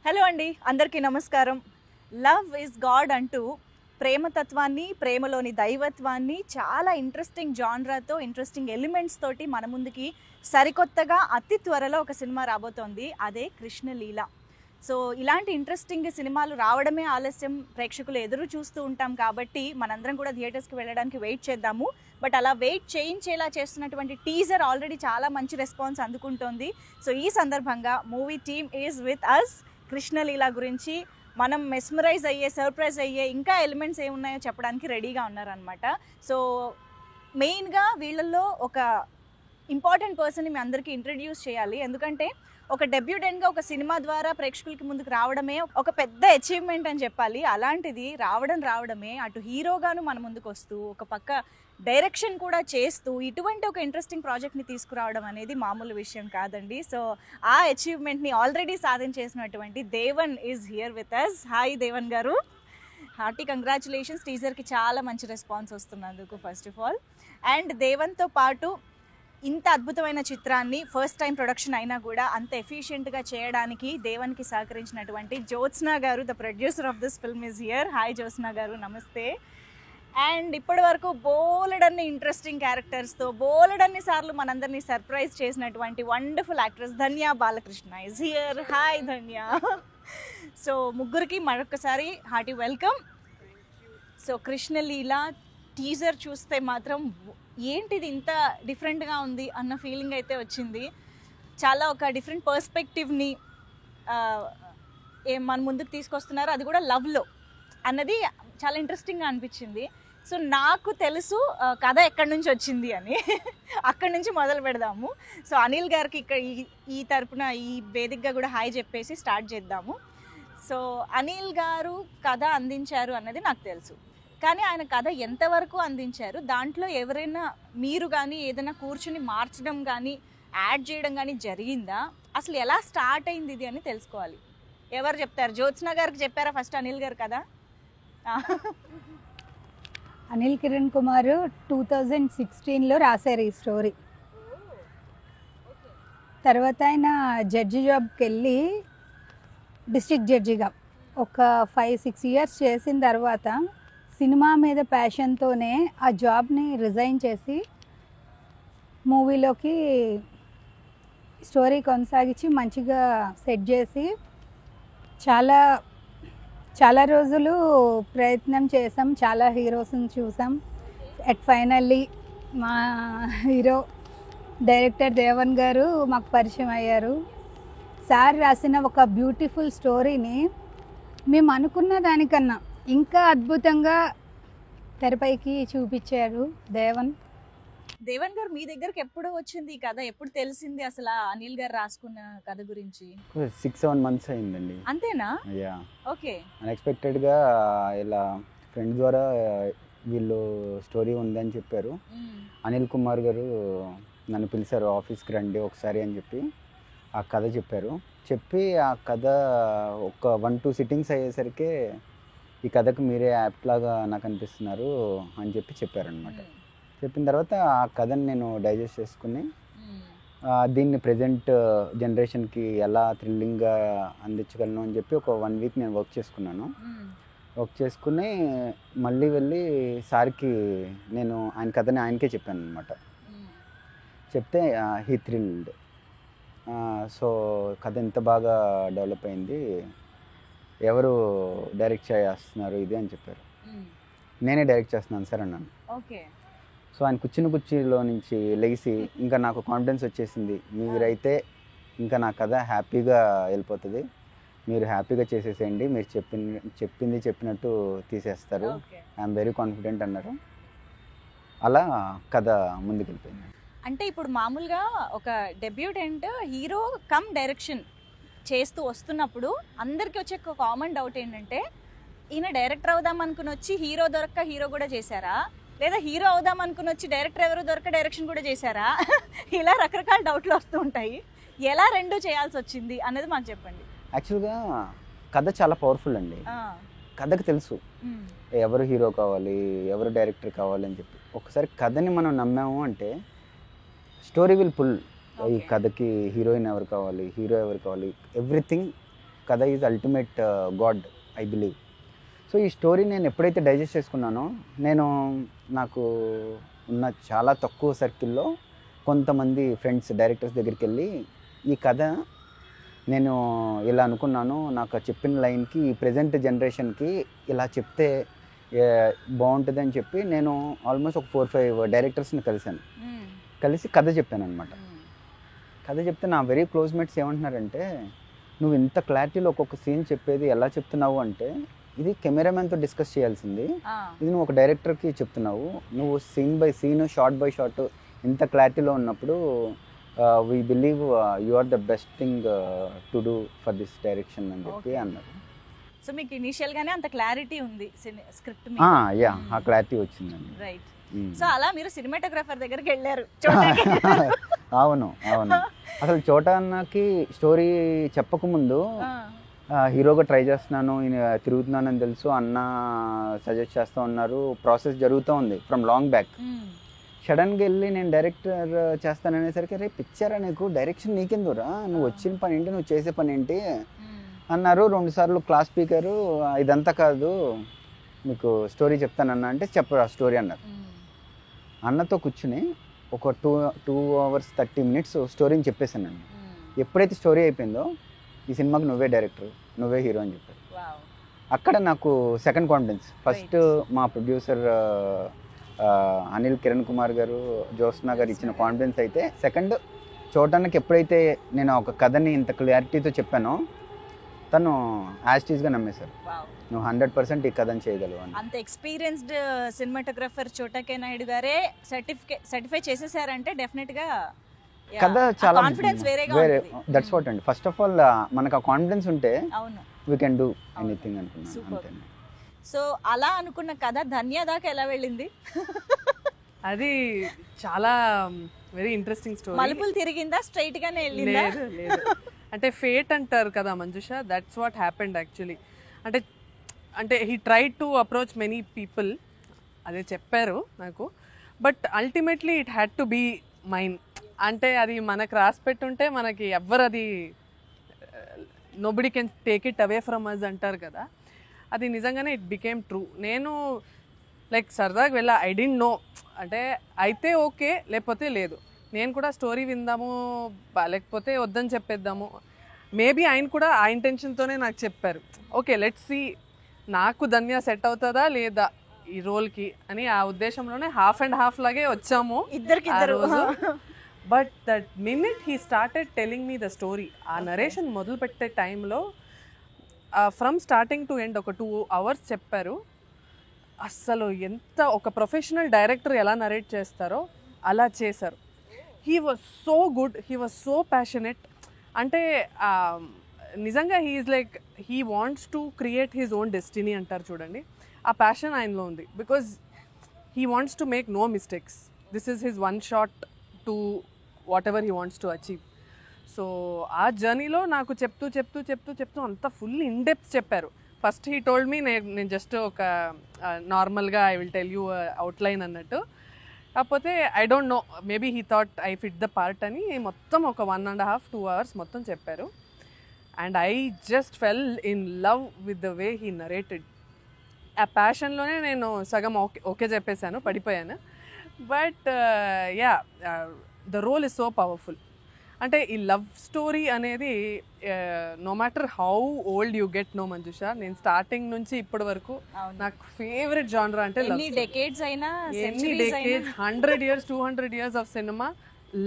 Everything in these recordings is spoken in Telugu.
హలో అండి, అందరికీ నమస్కారం. లవ్ ఇస్ గాడ్ అంటూ ప్రేమతత్వాన్ని, ప్రేమలోని దైవత్వాన్ని చాలా ఇంట్రెస్టింగ్ జాన్రాతో, ఇంట్రెస్టింగ్ ఎలిమెంట్స్ తోటి మన ముందుకి సరికొత్తగా అతి త్వరలో ఒక సినిమా రాబోతోంది. అదే కృష్ణలీల. సో ఇలాంటి ఇంట్రెస్టింగ్ సినిమాలు రావడమే ఆలస్యం, ప్రేక్షకులు ఎదురు చూస్తూ ఉంటాం కాబట్టి మనందరం కూడా థియేటర్స్కి వెళ్ళడానికి వెయిట్ చేద్దాము. బట్ అలా వెయిట్ చేయించేలా చేస్తున్నటువంటి టీజర్ ఆల్రెడీ చాలా మంచి రెస్పాన్స్ అందుకుంటోంది. సో ఈ సందర్భంగా movie team is with us. Krishnaleela గురించి మనం మెస్మరైజ్ అయ్యే, సర్ప్రైజ్ అయ్యే ఇంకా ఎలిమెంట్స్ ఏమున్నాయో చెప్పడానికి రెడీగా ఉన్నారనమాట. సో మెయిన్గా వీళ్ళల్లో ఒక ఇంపార్టెంట్ పర్సన్ని మీ అందరికీ ఇంట్రడ్యూస్ చేయాలి. ఎందుకంటే ఒక డెబ్యూటెంట్గా ఒక సినిమా ద్వారా ప్రేక్షకులకి ముందుకు రావడమే ఒక పెద్ద అచీవ్మెంట్ అని చెప్పాలి. అలాంటిది రావడమే అటు హీరోగాను మన ముందుకు వస్తూ, ఒక పక్క డైరెక్షన్ కూడా చేస్తూ ఇటువంటి ఒక ఇంట్రెస్టింగ్ ప్రాజెక్ట్ని తీసుకురావడం అనేది మామూలు విషయం కాదండి. సో ఆ అచీవ్మెంట్ని ఆల్రెడీ సాధించేసినటువంటి Devan is here with us. Hi Devan గారు, హార్టీ కంగ్రాచులేషన్స్. టీజర్కి చాలా మంచి రెస్పాన్స్ వస్తున్నందుకు ఫస్ట్ ఆఫ్ ఆల్. అండ్ దేవన్తో పాటు ఇంత అద్భుతమైన చిత్రాన్ని ఫస్ట్ టైం ప్రొడక్షన్ అయినా కూడా అంత ఎఫిషియెంట్గా చేయడానికి దేవన్కి సహకరించినటువంటి జ్యోత్స్న గారు, the producer of this film is here. Hi Jyotsna గారు, నమస్తే. అండ్ ఇప్పటి వరకు బోలెడన్ని ఇంట్రెస్టింగ్ క్యారెక్టర్స్తో బోలెడన్ని సార్లు మనందరినీ సర్ప్రైజ్ చేసినటువంటి wonderful actress Dhanya Balakrishna is here. Hi Dhanya. So ముగ్గురికి మరొకసారి hearty welcome. So Krishna Leela teaser చూస్తే మాత్రం ఏంటిది ఇంత డిఫరెంట్గా ఉంది అన్న ఫీలింగ్ అయితే వచ్చింది. చాలా ఒక డిఫరెంట్ పర్స్పెక్టివ్ని మన ముందుకు తీసుకొస్తున్నారు, అది కూడా లవ్లో అన్నది చాలా ఇంట్రెస్టింగ్గా అనిపించింది. సో నాకు తెలుసు కథ ఎక్కడి నుంచి వచ్చింది అని. అక్కడి నుంచి మొదలు పెడదాము. సో అనిల్ గారికి ఇక్కడ ఈ తరపున ఈ వేదికగా కూడా హాయ్ చెప్పేసి స్టార్ట్ చేద్దాము. సో అనిల్ గారు కథ అందించారు అన్నది నాకు తెలుసు, కానీ ఆయన కథ ఎంతవరకు అందించారు, దాంట్లో ఎవరైనా మీరు కానీ ఏదైనా కూర్చుని మార్చడం కానీ యాడ్ చేయడం కానీ జరిగిందా, అసలు ఎలా స్టార్ట్ అయింది ఇది అని తెలుసుకోవాలి. ఎవరు చెప్తారు? జ్యోత్స్న గారికి చెప్పారా ఫస్ట్ అనిల్ గారు కదా? అనిల్ కిరణ్ కుమార్ 2016లో రాశారు ఈ స్టోరీ. తర్వాత ఆయన జడ్జి జాబ్కి వెళ్ళి డిస్ట్రిక్ట్ జడ్జిగా ఒక 5-6 ఇయర్స్ చేసిన తర్వాత సినిమా మీద ప్యాషన్తోనే ఆ జాబ్ని రిజైన్ చేసి మూవీలోకి స్టోరీ కొనసాగించి మంచిగా సెట్ చేసి చాలా రోజులు ప్రయత్నం చేసాం, చాలా హీరోస్ని చూసాం. అట్ ఫైనల్లీ మా హీరో డైరెక్టర్ దేవన్ గారు మాకు పరిచయం అయ్యారు. సార్ రాసిన ఒక బ్యూటిఫుల్ స్టోరీని మేము అనుకున్న దానికన్నా ఇంకా అద్భుతంగా తెరపైకి చూపించారు దేవన్ గారు. మీ దగ్గరకు ఎప్పుడు వచ్చింది ఈ కథ, ఎప్పుడు తెలిసింది అసలు అనిల్ గారు రాసుకున్న కథ గురించి? 6-7 మంత్స్ అయిందండి. అంతేనా? యా. ఓకే. అన్ఎక్స్పెక్టెడ్గా ఇలా ఫ్రెండ్ ద్వారా వీళ్ళు స్టోరీ ఉందని చెప్పారు. అనిల్ కుమార్ గారు నన్ను పిలిచారు, ఆఫీస్కి రండి ఒకసారి అని చెప్పి ఆ కథ చెప్పారు. చెప్పి ఆ కథ ఒక 1-2 సిట్టింగ్స్ అయ్యేసరికి ఈ కథకు మీరే యాప్ట్ లాగా నాకు అనిపిస్తున్నారు అని చెప్పి చెప్పారనమాట. చెప్పిన తర్వాత ఆ కథని నేను డైజెస్ట్ చేసుకుని దీన్ని ప్రజెంట్ జనరేషన్కి ఎలా థ్రిల్లింగ్గా అందించగలను అని చెప్పి ఒక 1 వీక్ నేను వర్క్ చేసుకున్నాను. వర్క్ చేసుకుని మళ్ళీ వెళ్ళి సార్కి నేను ఆయన కథని ఆయనకే చెప్పాను అనమాట. చెప్తే హీ థ్రిల్డ్. సో కథ ఎంత బాగా డెవలప్ అయింది, ఎవరు డైరెక్ట్ చేస్తున్నారు ఇది అని చెప్పారు. నేనే డైరెక్ట్ చేస్తున్నాను సార్ అన్నాను. ఓకే. సో ఆయన కుర్చీలో నుంచి లెగిసి ఇంకా నాకు కాన్ఫిడెన్స్ వచ్చేసింది, మీరైతే ఇంకా నా కథ హ్యాపీగా వెళ్ళిపోతుంది, మీరు హ్యాపీగా చేసేసేయండి, మీరు చెప్పింది చెప్పినట్టు తీసేస్తారు, ఐఎమ్ వెరీ కాన్ఫిడెంట్ అన్నారు. అలా కథ ముందుకు వెళ్ళిపోయింది. అంటే ఇప్పుడు మామూలుగా ఒక డెబ్యూటెంట్ హీరో కమ్ డైరెక్షన్ చేస్తూ వస్తున్నప్పుడు అందరికీ వచ్చే ఒక కామన్ డౌట్ ఏంటంటే, ఈయన డైరెక్టర్ అవుదాం అనుకుని వచ్చి హీరో దొరక్క హీరో కూడా చేశారా, లేదా హీరో అవుదాం అనుకుని వచ్చి డైరెక్టర్ ఎవరు దొరక డైరెక్షన్ కూడా చేశారా, ఇలా రకరకాల డౌట్లు వస్తూ ఉంటాయి. ఎలా రెండు చేయాల్సి వచ్చింది అన్నది మాకు చెప్పండి. యాక్చువల్గా కథ చాలా పవర్ఫుల్ అండి. కథకు తెలుసు ఎవరు హీరో కావాలి, ఎవరు డైరెక్టర్ కావాలి అని చెప్పి. ఒకసారి కథని మనం నమ్మాము అంటే స్టోరీ విల్ పుల్. ఈ కథకి హీరోయిన్ ఎవరు కావాలి, హీరో ఎవరు కావాలి, ఎవ్రీథింగ్ కథ is ultimate God I believe. So ఈ స్టోరీ నేను ఎప్పుడైతే డైజెస్ట్ చేసుకున్నానో, నేను నాకు ఉన్న చాలా తక్కువ సర్కిల్లో కొంతమంది ఫ్రెండ్స్ డైరెక్టర్స్ దగ్గరికి వెళ్ళి ఈ కథ నేను ఇలా అనుకున్నాను, నాకు చెప్పిన లైన్కి ఈ ప్రజెంట్ జనరేషన్కి ఇలా చెప్తే బాగుంటుంది అని చెప్పి నేను ఆల్మోస్ట్ ఒక 4-5 డైరెక్టర్స్ని కలిసి కథ చెప్పాను అనమాట. కథ చెప్తే నా వెరీ క్లోజ్ మేట్స్ ఏమంటున్నారంటే, నువ్వు ఇంత క్లారిటీలో ఒక్కొక్క సీన్ చెప్పేది ఎలా చెప్తున్నావు అంటే, ఇది కెమెరామెన్తో డిస్కస్ చేయాల్సింది, ఇది నువ్వు ఒక డైరెక్టర్కి చెప్తున్నావు, నువ్వు scene by scene shot by shot ఇంత క్లారిటీలో ఉన్నప్పుడు we believe you are the best thing to do for this direction అని చెప్పి అన్నారు. సో మీకు ఇనిషియల్గానే అంత క్లారిటీ ఉంది స్క్రిప్ట్? యా, ఆ క్లారిటీ వచ్చిందండి. రైట్. సో అలా మీరు సినిమాటోగ్రాఫర్ దగ్గరికి వెళ్ళారు? అవును. అసలు చోటా అన్నకి స్టోరీ చెప్పకముందు హీరోగా ట్రై చేస్తున్నాను, తిరుగుతున్నానని తెలుసు, అన్న సజెస్ట్ చేస్తూ ఉన్నారు, ప్రాసెస్ జరుగుతూ ఉంది ఫ్రమ్ లాంగ్ బ్యాక్. సడన్గా వెళ్ళి నేను డైరెక్టర్ చేస్తాననేసరికి, రేపు పిక్చరా నీకు, డైరెక్షన్ నీకెందురా, నువ్వు వచ్చిన పని ఏంటి, నువ్వు చేసే పని ఏంటి అన్నారు. 2 సార్లు క్లాస్ స్పీకరు, ఇదంతా కాదు మీకు స్టోరీ చెప్తానన్నా అంటే చెప్పరా స్టోరీ అన్నారు. అన్నతో కూర్చుని ఒక 2 hours 30 minutes స్టోరీని చెప్పేశానండి. ఎప్పుడైతే స్టోరీ అయిపోయిందో, ఈ సినిమాకి నువ్వే డైరెక్టర్, నువ్వే హీరో అని చెప్పారు. అక్కడ నాకు సెకండ్ కాన్ఫిడెన్స్. ఫస్ట్ మా ప్రొడ్యూసర్ అనిల్ కిరణ్ కుమార్ గారు, జ్యోత్స్నా గారు ఇచ్చిన కాన్ఫిడెన్స్ అయితే, సెకండ్ చోటానికి ఎప్పుడైతే నేను ఒక కథని ఇంత క్లారిటీతో చెప్పానో, తను యాస్టీస్గా నమ్మేశారు, నువ్వు 100% ఈ కథని చేయగలవు అని. అంత ఎక్స్పీరియన్స్డ్ సినిమాటోగ్రఫర్ చోటా కే నాయుడు గారే సర్టిఫై చేసేసారంటే డెఫినెట్గా కథ చాలా కాన్ఫిడెన్స్ వేరే. దట్స్ వాట్ అండి. ఫస్ట్ ఆఫ్ ఆల్ మనకు ఆ కాన్ఫిడెన్స్ ఉంటే వీ కెన్ డూ ఎనీథింగ్ అనుకున్నాను. సో అలా అనుకున్న కథ ధన్య దాకా ఎలా వెళ్ళింది? అది చాలా వెరీ ఇంట్రెస్టింగ్ స్టోరీ. మలుపులు తిరిగిందా, స్ట్రైట్ గానే వెళ్ళిందా? లేదు, అంటే ఫేట్ అంటారు కదా Manjusha, that's what happened actually. అంటే he tried to approach many people, అదే చెప్పారు నాకు, but ultimately it had to be mine. అంటే అది మనకు రాసి పెట్టుంటే మనకి ఎవ్వరు అది nobody can take it away from us అంటారు కదా, అది నిజంగానే ఇట్ బికేమ్ ట్రూ. నేను లైక్ సరదాగా వెళ్ళా, ఐ డింట్ నో, అంటే అయితే ఓకే లేకపోతే లేదు, నేను కూడా స్టోరీ విందాము లేకపోతే వద్దని చెప్పేద్దాము. మేబీ ఆయన కూడా ఆ ఇంటెన్షన్తోనే నాకు చెప్పారు, ఓకే లెట్స్ సీ నాకు ధన్య సెట్ అవుతుందా లేదా ఈ రోల్కి అని, ఆ ఉద్దేశంలోనే హాఫ్ అండ్ హాఫ్ లాగే వచ్చాము ఇద్దరికి. But that minute he started telling me the story, ఆ నరేషన్ మొదలు పెట్టే టైంలో ఫ్రమ్ స్టార్టింగ్ టు ఎండ్ ఒక 2 hours చెప్పారు. అస్సలు ఎంత ఒక ప్రొఫెషనల్ డైరెక్టర్ ఎలా నరేట్ చేస్తారో అలా చేశారు. He was so good, he was so passionate. అంటే నిజంగా he's like he wants to create his own destiny అంటారు చూడండి, ఆ ప్యాషన్ ఆయనలో ఉంది. Because he wants to make no mistakes, this is his one shot to whatever he wants to achieve. So ఆ జర్నీలో నాకు చెప్తూ అంత ఫుల్ ఇన్ డెప్త్ చెప్పారు. ఫస్ట్ హీ టోల్డ్ మీ, నేను జస్ట్ ఒక నార్మల్గా I will tell you outline అన్నట్టు, కాకపోతే I don't know, maybe he thought I fit the part అని మొత్తం ఒక 1.5-2 hours మొత్తం చెప్పారు. And I just fell in love with the way he narrated. ఆ ప్యాషన్లోనే నేను సగం ఓకే చెప్పేశాను, పడిపోయాను. But yeah, the role is so powerful. అంటే ఈ లవ్ స్టోరీ అనేది no matter how old you get, no Manjusha, నేను స్టార్టింగ్ నుంచి ఇప్పటి వరకు నాకు ఫేవరెట్ జానర్ అంటే లవ్. ఎన్ని డెకేడ్స్ అయినా, 100 years 200 years of cinema,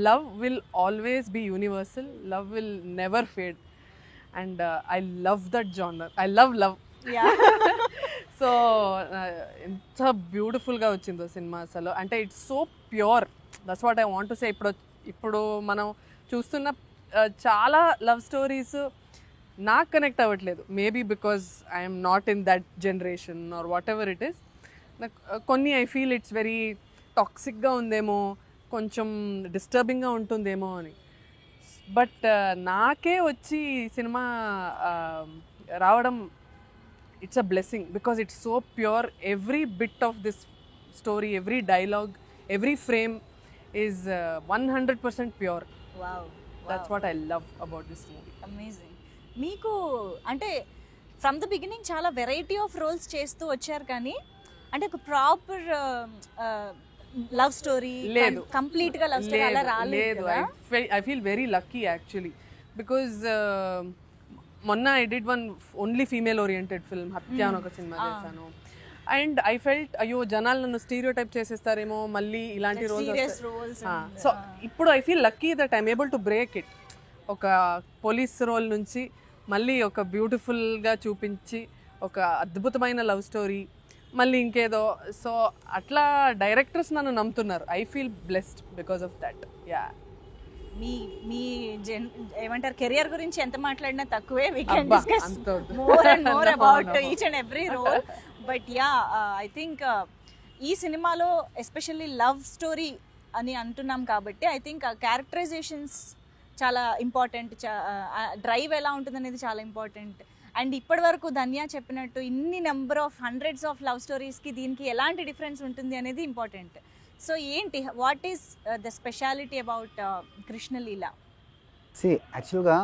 love will always be universal, love will never fade, and I love that genre, I love so ఎంత బ్యూటిఫుల్గా వచ్చిందో సినిమా అసలు. అంటే it's so pure, that's what I want to say. ఇప్పుడు మనం చూస్తున్న చాలా లవ్ స్టోరీస్ నాకు కనెక్ట్ అవ్వట్లేదు, maybe because I'm not in that generation or whatever it is. నాకు కొన్ని ఐ ఫీల్ ఇట్స్ వెరీ టాక్సిక్గా ఉందేమో, కొంచెం డిస్టర్బింగ్గా ఉంటుందేమో అని. బట్ నాకే వచ్చి సినిమా రావడం, it's a blessing because it's so pure. Every bit of this story, every dialogue, every frame is 100% pure. Wow. That's what I love about this movie. Amazing. మీకు అంటే ఫ్రమ్ ద బిగినింగ్ చాలా వెరైటీ ఆఫ్ రోల్స్ చేస్తూ వచ్చారు, కానీ అంటే ఒక ప్రాపర్ లవ్ స్టోరీ లేదు. కంప్లీట్ గా లవ్ స్టోరీ అలా రాలేదు. I feel very lucky actually because మొన్న I did one only female oriented film Hathya అని ఒక సినిమా చేశాను. అండ్ ఐ ఫెల్ట్ అయ్యో జనాలు నన్ను స్టీరియో టైప్ చేసేస్తారేమో మళ్ళీ ఇలాంటి రోల్స్. సో ఇప్పుడు I feel lucky that I'm able to break it. ఒక పోలీస్ రోల్ నుంచి మళ్ళీ ఒక బ్యూటిఫుల్గా చూపించి ఒక అద్భుతమైన లవ్ స్టోరీ మళ్ళీ ఇంకేదో. సో అట్లా డైరెక్టర్స్ నన్ను నమ్ముతున్నారు. I feel blessed because of that. Yeah, మీ మీ ఏమంటారు కెరియర్ గురించి ఎంత మాట్లాడినా తక్కువే. We can discuss more and more about each and every role. But yeah, I think ఈ సినిమాలో ఎస్పెషల్లీ లవ్ స్టోరీ అని అంటున్నాం కాబట్టి ఐ థింక్ క్యారెక్టరైజేషన్స్ చాలా ఇంపార్టెంట్. డ్రైవ్ ఎలా ఉంటుంది అనేది చాలా ఇంపార్టెంట్. అండ్ ఇప్పటి వరకు ధన్య చెప్పినట్టు ఇన్ని number of hundreds of love స్టోరీస్కి దీనికి ఎలాంటి డిఫరెన్స్ ఉంటుంది అనేది ఇంపార్టెంట్. సో ఏంటి, what is the speciality about Krishnaleela? యాక్చువల్గా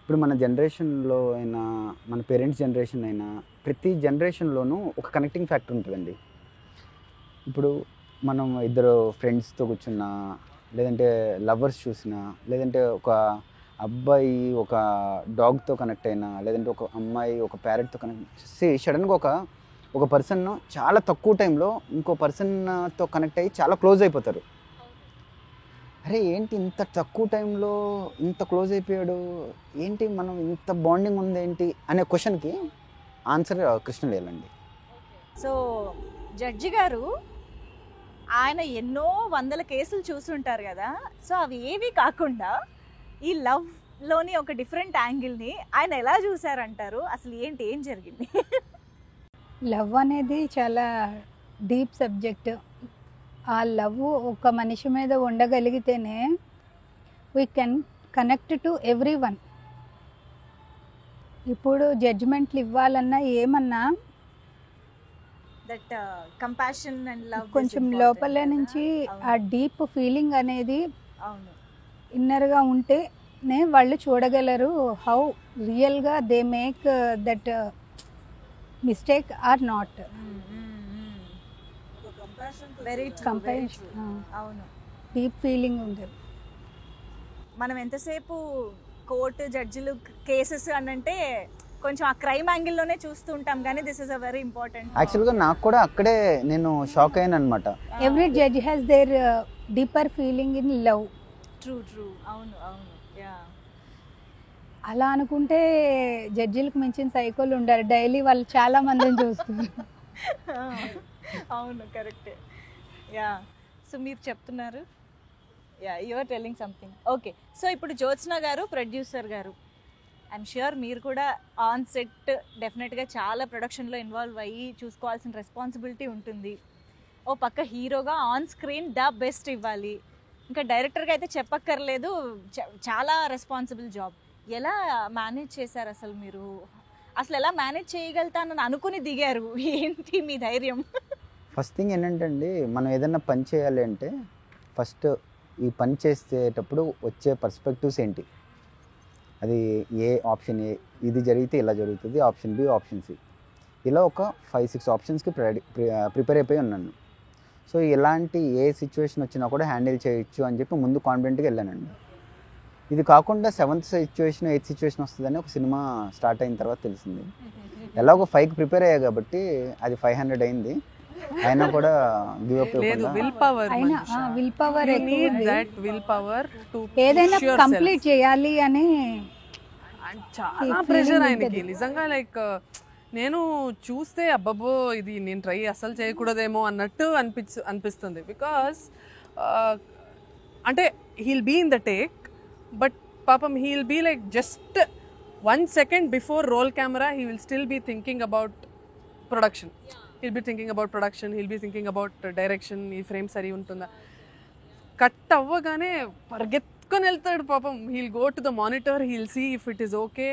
ఇప్పుడు మన జనరేషన్లో అయినా మన పేరెంట్స్ జనరేషన్ అయినా ప్రతి జనరేషన్లోనూ ఒక కనెక్టింగ్ ఫ్యాక్టర్ ఉంటుందండి. ఇప్పుడు మనం ఇద్దరు ఫ్రెండ్స్తో కూర్చున్నా, లేదంటే లవర్స్ చూసినా, లేదంటే ఒక అబ్బాయి ఒక డాగ్తో కనెక్ట్ అయినా, లేదంటే ఒక అమ్మాయి ఒక ప్యారెట్తో కనెక్ట్ చేసి సడన్గా ఒక పర్సన్ చాలా తక్కువ టైంలో ఇంకో పర్సన్తో కనెక్ట్ అయ్యి చాలా క్లోజ్ అయిపోతారు. అరే ఏంటి ఇంత తక్కువ టైంలో ఇంత క్లోజ్ అయిపోయాడు, ఏంటి మనం ఇంత బాండింగ్ ఉంది ఏంటి అనే క్వశ్చన్కి ఆన్సర్ కృష్ణలీల అండి. సో జడ్జి గారు ఆయన ఎన్నో వందల కేసులు చూసుంటారు కదా, సో అవి ఏవి కాకుండా ఈ లవ్లోని ఒక డిఫరెంట్ యాంగిల్ని ఆయన ఎలా చూసారంటారు? అసలు ఏంటి, ఏం జరిగింది? లవ్ అనేది చాలా డీప్ సబ్జెక్ట్. ఆ లవ్ ఒక మనిషి మీద ఉండగలిగితేనే we can connect to everyone. ఇప్పుడు జడ్జిమెంట్లు ఇవ్వాలన్నా ఏమన్నా దట్ కంపాషన్ అండ్ లవ్ కొంచెం లోపల నుంచి ఆ డీప్ ఫీలింగ్ అనేది అవును ఇన్నర్గా ఉంటేనే వాళ్ళు చూడగలరు హౌ రియల్గా they make that mistake are not. Very compassion అవును, డీప్ ఫీలింగ్ ఉంటుంది. మనం ఎంతసేపు కోర్టు జడ్జిలు కేసెస్ అని అంటే కొంచెం ఆ క్రైమ్ యాంగిల్లోనే చూస్తూ ఉంటాం, కానీ this is a very important. యాక్చువల్గా నాకు కూడా అక్కడే నేను షాక్ అయ్యాను అనమాట. Every judge has their deeper feeling in love. True true, అవును అవును. యా, అలా అనుకుంటే జడ్జిలకు మించిన సైకోలు ఉండారు. డైలీ వాళ్ళు చాలా మందిని చూస్తున్నారు. అవును, కరెక్టే. యా, సో మీరు చెప్తున్నారు, yeah you are telling something. Okay, so ఇప్పుడు జ్యోత్స్న గారు ప్రొడ్యూసర్ గారు, ఐఎమ్ ష్యూర్ మీరు కూడా ఆన్ సెట్ డెఫినెట్గా చాలా ప్రొడక్షన్లో ఇన్వాల్వ్ అయ్యి చూసుకోవాల్సిన రెస్పాన్సిబిలిటీ ఉంటుంది. ఓ పక్క హీరోగా ఆన్ స్క్రీన్ ద బెస్ట్ ఇవ్వాలి, ఇంకా డైరెక్టర్గా అయితే చెప్పక్కర్లేదు, చాలా రెస్పాన్సిబుల్ జాబ్. ఎలా మేనేజ్ చేశారు అసలు మీరు? అసలు ఎలా మేనేజ్ చేయగలుగుతానని అనుకుని దిగారు? ఏంటి మీ ధైర్యం? ఫస్ట్ థింగ్ ఏంటంటే అండి, మనం ఏదైనా పని చేయాలి అంటే ఫస్ట్ ఈ పని చేసేటప్పుడు వచ్చే పర్స్పెక్టివ్స్ ఏంటి, అది ఏ ఆప్షన్ ఏ, ఇది జరిగితే ఇలా జరుగుతుంది, ఆప్షన్ బి, ఆప్షన్ సి, ఇలా ఒక 5-6 ఆప్షన్స్కి ప్రిపేర్ అయిపోయి ఉన్నాను. సో ఇలాంటి ఏ సిచ్యువేషన్ వచ్చినా కూడా హ్యాండిల్ చేయొచ్చు అని చెప్పి ముందు కాన్ఫిడెంట్గా వెళ్ళానండి. ఇది కాకుండా 7th సిచ్యువేషన్ 8th సిచ్యువేషన్ వస్తుందని ఒక సినిమా స్టార్ట్ అయిన తర్వాత తెలిసింది. ఎలాగో 5కి ప్రిపేర్ అయ్యా కాబట్టి అది 500 అయింది, అయినా కూడా గివ్ అప్ లేదు. విల్ పవర్, అయినా will power, will power to ఏదైనా కంప్లీట్ చేయాలి అని చాలా ప్రెషర్ ఆయనకి నిజంగా. లైక్ నేను చూస్తే అబ్బబ్బో ఇది నేను ట్రై అస్సలు చేయకూడదేమో అన్నట్టు అనిపిస్తుంది. బికాస్ అంటే he'll be in the take, but పాపం he'll be like just 1 second before roll camera he will still be thinking about production. he'll be thinking about production, he'll be thinking about direction, ఈ ఫ్రేమ్ సరి ఉంటుందా. కట్ అవ్వగానే పరిగెత్తుకొని వెళ్తాడు పాపం. He'll go to the monitor, he'll see if it is okay,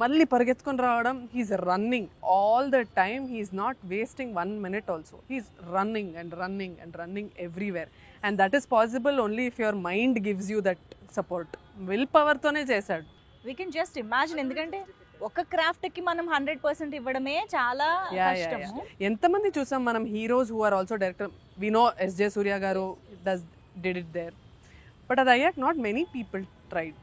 మళ్ళీ పరిగెత్తుకొని రావడం. He's running all the time, he's not wasting 1 minute also. He's running and running and running everywhere. And that is possible only if your mind gives you that support. Will పవర్తోనే చేశాడు. We can just imagine. ఎందుకంటే ఒక క్రాఫ్ట్కి మనం 100% ఇవ్వడమే చాలా కష్టము. ఎంతమంది చూసాం మనం heroes who are also director. We know SJ Surya garu did it there, but అది అయ్యాక నాట్ మెనీ పీపుల్ ట్రైడ్.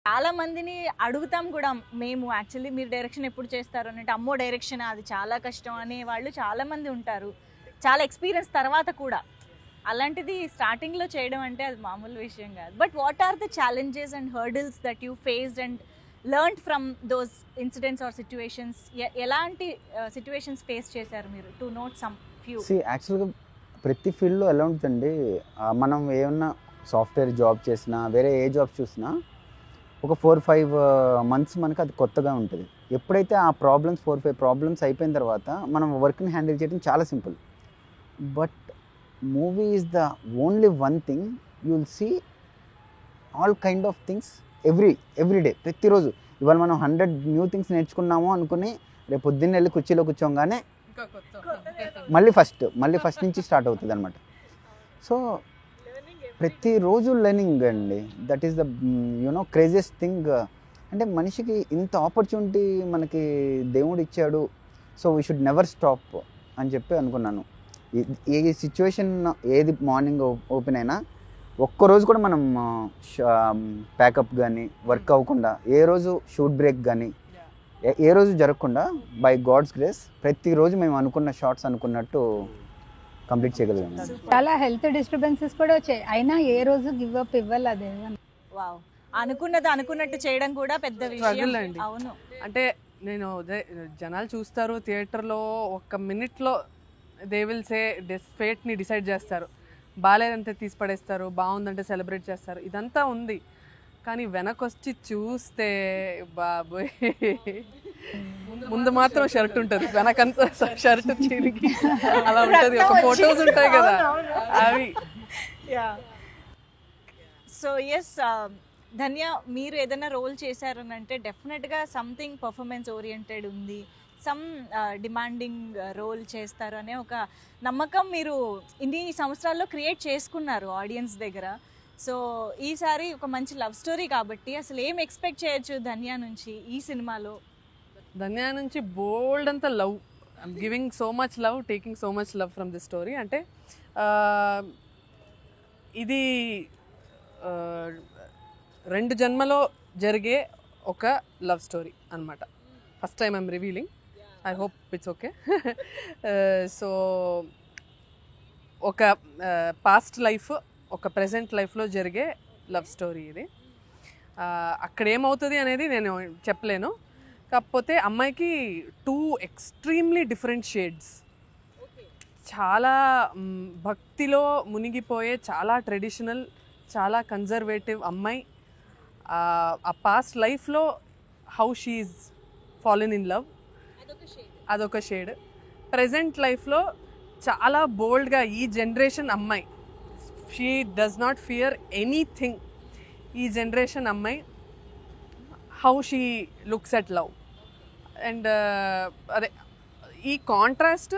చాలా మందిని అడుగుతాం కూడా మేము, యాక్చువల్లీ మీరు డైరెక్షన్ ఎప్పుడు చేస్తారు అంటే, అమ్మో డైరెక్షన్ అది చాలా కష్టం అనే వాళ్ళు చాలా మంది ఉంటారు, చాలా ఎక్స్పీరియన్స్ తర్వాత కూడా. అలాంటిది స్టార్టింగ్లో చేయడం అంటే అది మామూలు విషయం కాదు. But what are the challenges and hurdles that you faced and learned from those incidents or situations? ఎలాంటి సిచ్యువేషన్స్ ఫేస్ చేశారు మీరు? To note some few. యాక్చువల్గా ప్రతి ఫీల్డ్లో ఎలా ఉంటుందండి, మనం ఏమన్నా సాఫ్ట్వేర్ జాబ్ చేసినా వేరే ఏ జాబ్ చూసినా ఒక 4-5 months మనకు అది కొత్తగా ఉంటుంది. ఎప్పుడైతే ఆ 4-5 ప్రాబ్లమ్స్ అయిపోయిన తర్వాత మనం వర్క్ని హ్యాండిల్ చేయడం చాలా simple. But movie is the only one thing you will see all kind of things every day. ప్రతిరోజు ఇవాళ మనం 100 న్యూ థింగ్స్ నేర్చుకున్నాము అనుకుని రేపు పొద్దున్న వెళ్ళి కుర్చీలో కూర్చోగానే మళ్ళీ ఫస్ట్ నుంచి స్టార్ట్ అవుతుంది అనమాట. సో ప్రతిరోజు లెర్నింగ్ అండి. That is the craziest thing. అంటే మనిషికి ఇంత ఆపర్చునిటీ మనకి దేవుడు ఇచ్చాడు, so we should never stop అని చెప్పి అనుకున్నాను. ఏ సిచ్యువేషన్ ఏది మార్నింగ్ ఓపెన్ అయినా ఒక్కరోజు కూడా మనం ప్యాకప్ కానీ వర్క్ అవ్వకుండా, ఏ రోజు షూట్ బ్రేక్ కానీ ఏ రోజు జరగకుండా బై గాడ్స్ గ్రేస్ ప్రతిరోజు మేము అనుకున్న షార్ట్స్ అనుకున్నట్టు కంప్లీట్ చేయగలిగాం. చాలా హెల్త్ డిస్టర్బెన్సెస్ కూడా వచ్చాయి, అయినా ఏ రోజు గివ్ అప్ ఇవ్వాలి. అదే వావ్, అనుకున్నది అనుకున్నట్టు చేయడం కూడా పెద్ద విషయం. అవును, అంటే నేను జనాలు చూస్తారు థియేటర్లో, ఒక్క మినిట్లో దే విల్ సే ఫేట్ని డిసైడ్ చేస్తారు. బాగాలేదంటే తీసి పడేస్తారు, బాగుందంటే సెలబ్రేట్ చేస్తారు. ఇదంతా ఉంది, కానీ వెనకొచ్చి చూస్తే బాబోయ్, ముందు మాత్రం షర్ట్ ఉంటుంది, వెనకంతా షర్ట్ చిరిగి అలా ఉంటుంది. ఒక ఫొటోస్ ఉంటాయి కదా అవి. సో ఎస్ ధన్య, మీరు ఏదైనా రోల్ చేశారని అంటే డెఫినెట్గా సంథింగ్ పర్ఫార్మెన్స్ ఓరియంటెడ్ ఉంది, సమ్ డిమాండింగ్ రోల్ చేస్తారు అనే ఒక నమ్మకం మీరు ఇన్ని సంవత్సరాల్లో క్రియేట్ చేసుకున్నారు ఆడియన్స్ దగ్గర. సో ఈసారి ఒక మంచి లవ్ స్టోరీ కాబట్టి అసలు ఏం ఎక్స్పెక్ట్ చేయొచ్చు ధన్య నుంచి ఈ సినిమాలో? ధన్య నుంచి బోల్డ్ అంత love, I'm giving so much love, taking so much love from this story. అంటే ఇది 2 జన్మలో జరిగే ఒక లవ్ స్టోరీ అనమాట. First time I'm revealing, I hope it's okay. So ఒక పాస్ట్ లైఫ్, ఒక ప్రెజెంట్ లైఫ్లో జరిగే లవ్ స్టోరీ ఇది. అక్కడ ఏమవుతుంది అనేది నేను చెప్పలేను. కాకపోతే అమ్మాయికి 2 ఎక్స్ట్రీమ్లీ డిఫరెంట్ షేడ్స్, చాలా భక్తిలో మునిగిపోయే, చాలా ట్రెడిషనల్, చాలా కన్జర్వేటివ్ అమ్మాయి. ఆ పాస్ట్ లైఫ్లో how she's fallen in love, అదొక షేడ్. ప్రజెంట్ లైఫ్లో చాలా బోల్డ్గా ఈ జనరేషన్ అమ్మాయి, she does not fear anything. ఈ జనరేషన్ అమ్మాయి how she looks at love. And అదే ఈ కాంట్రాస్ట్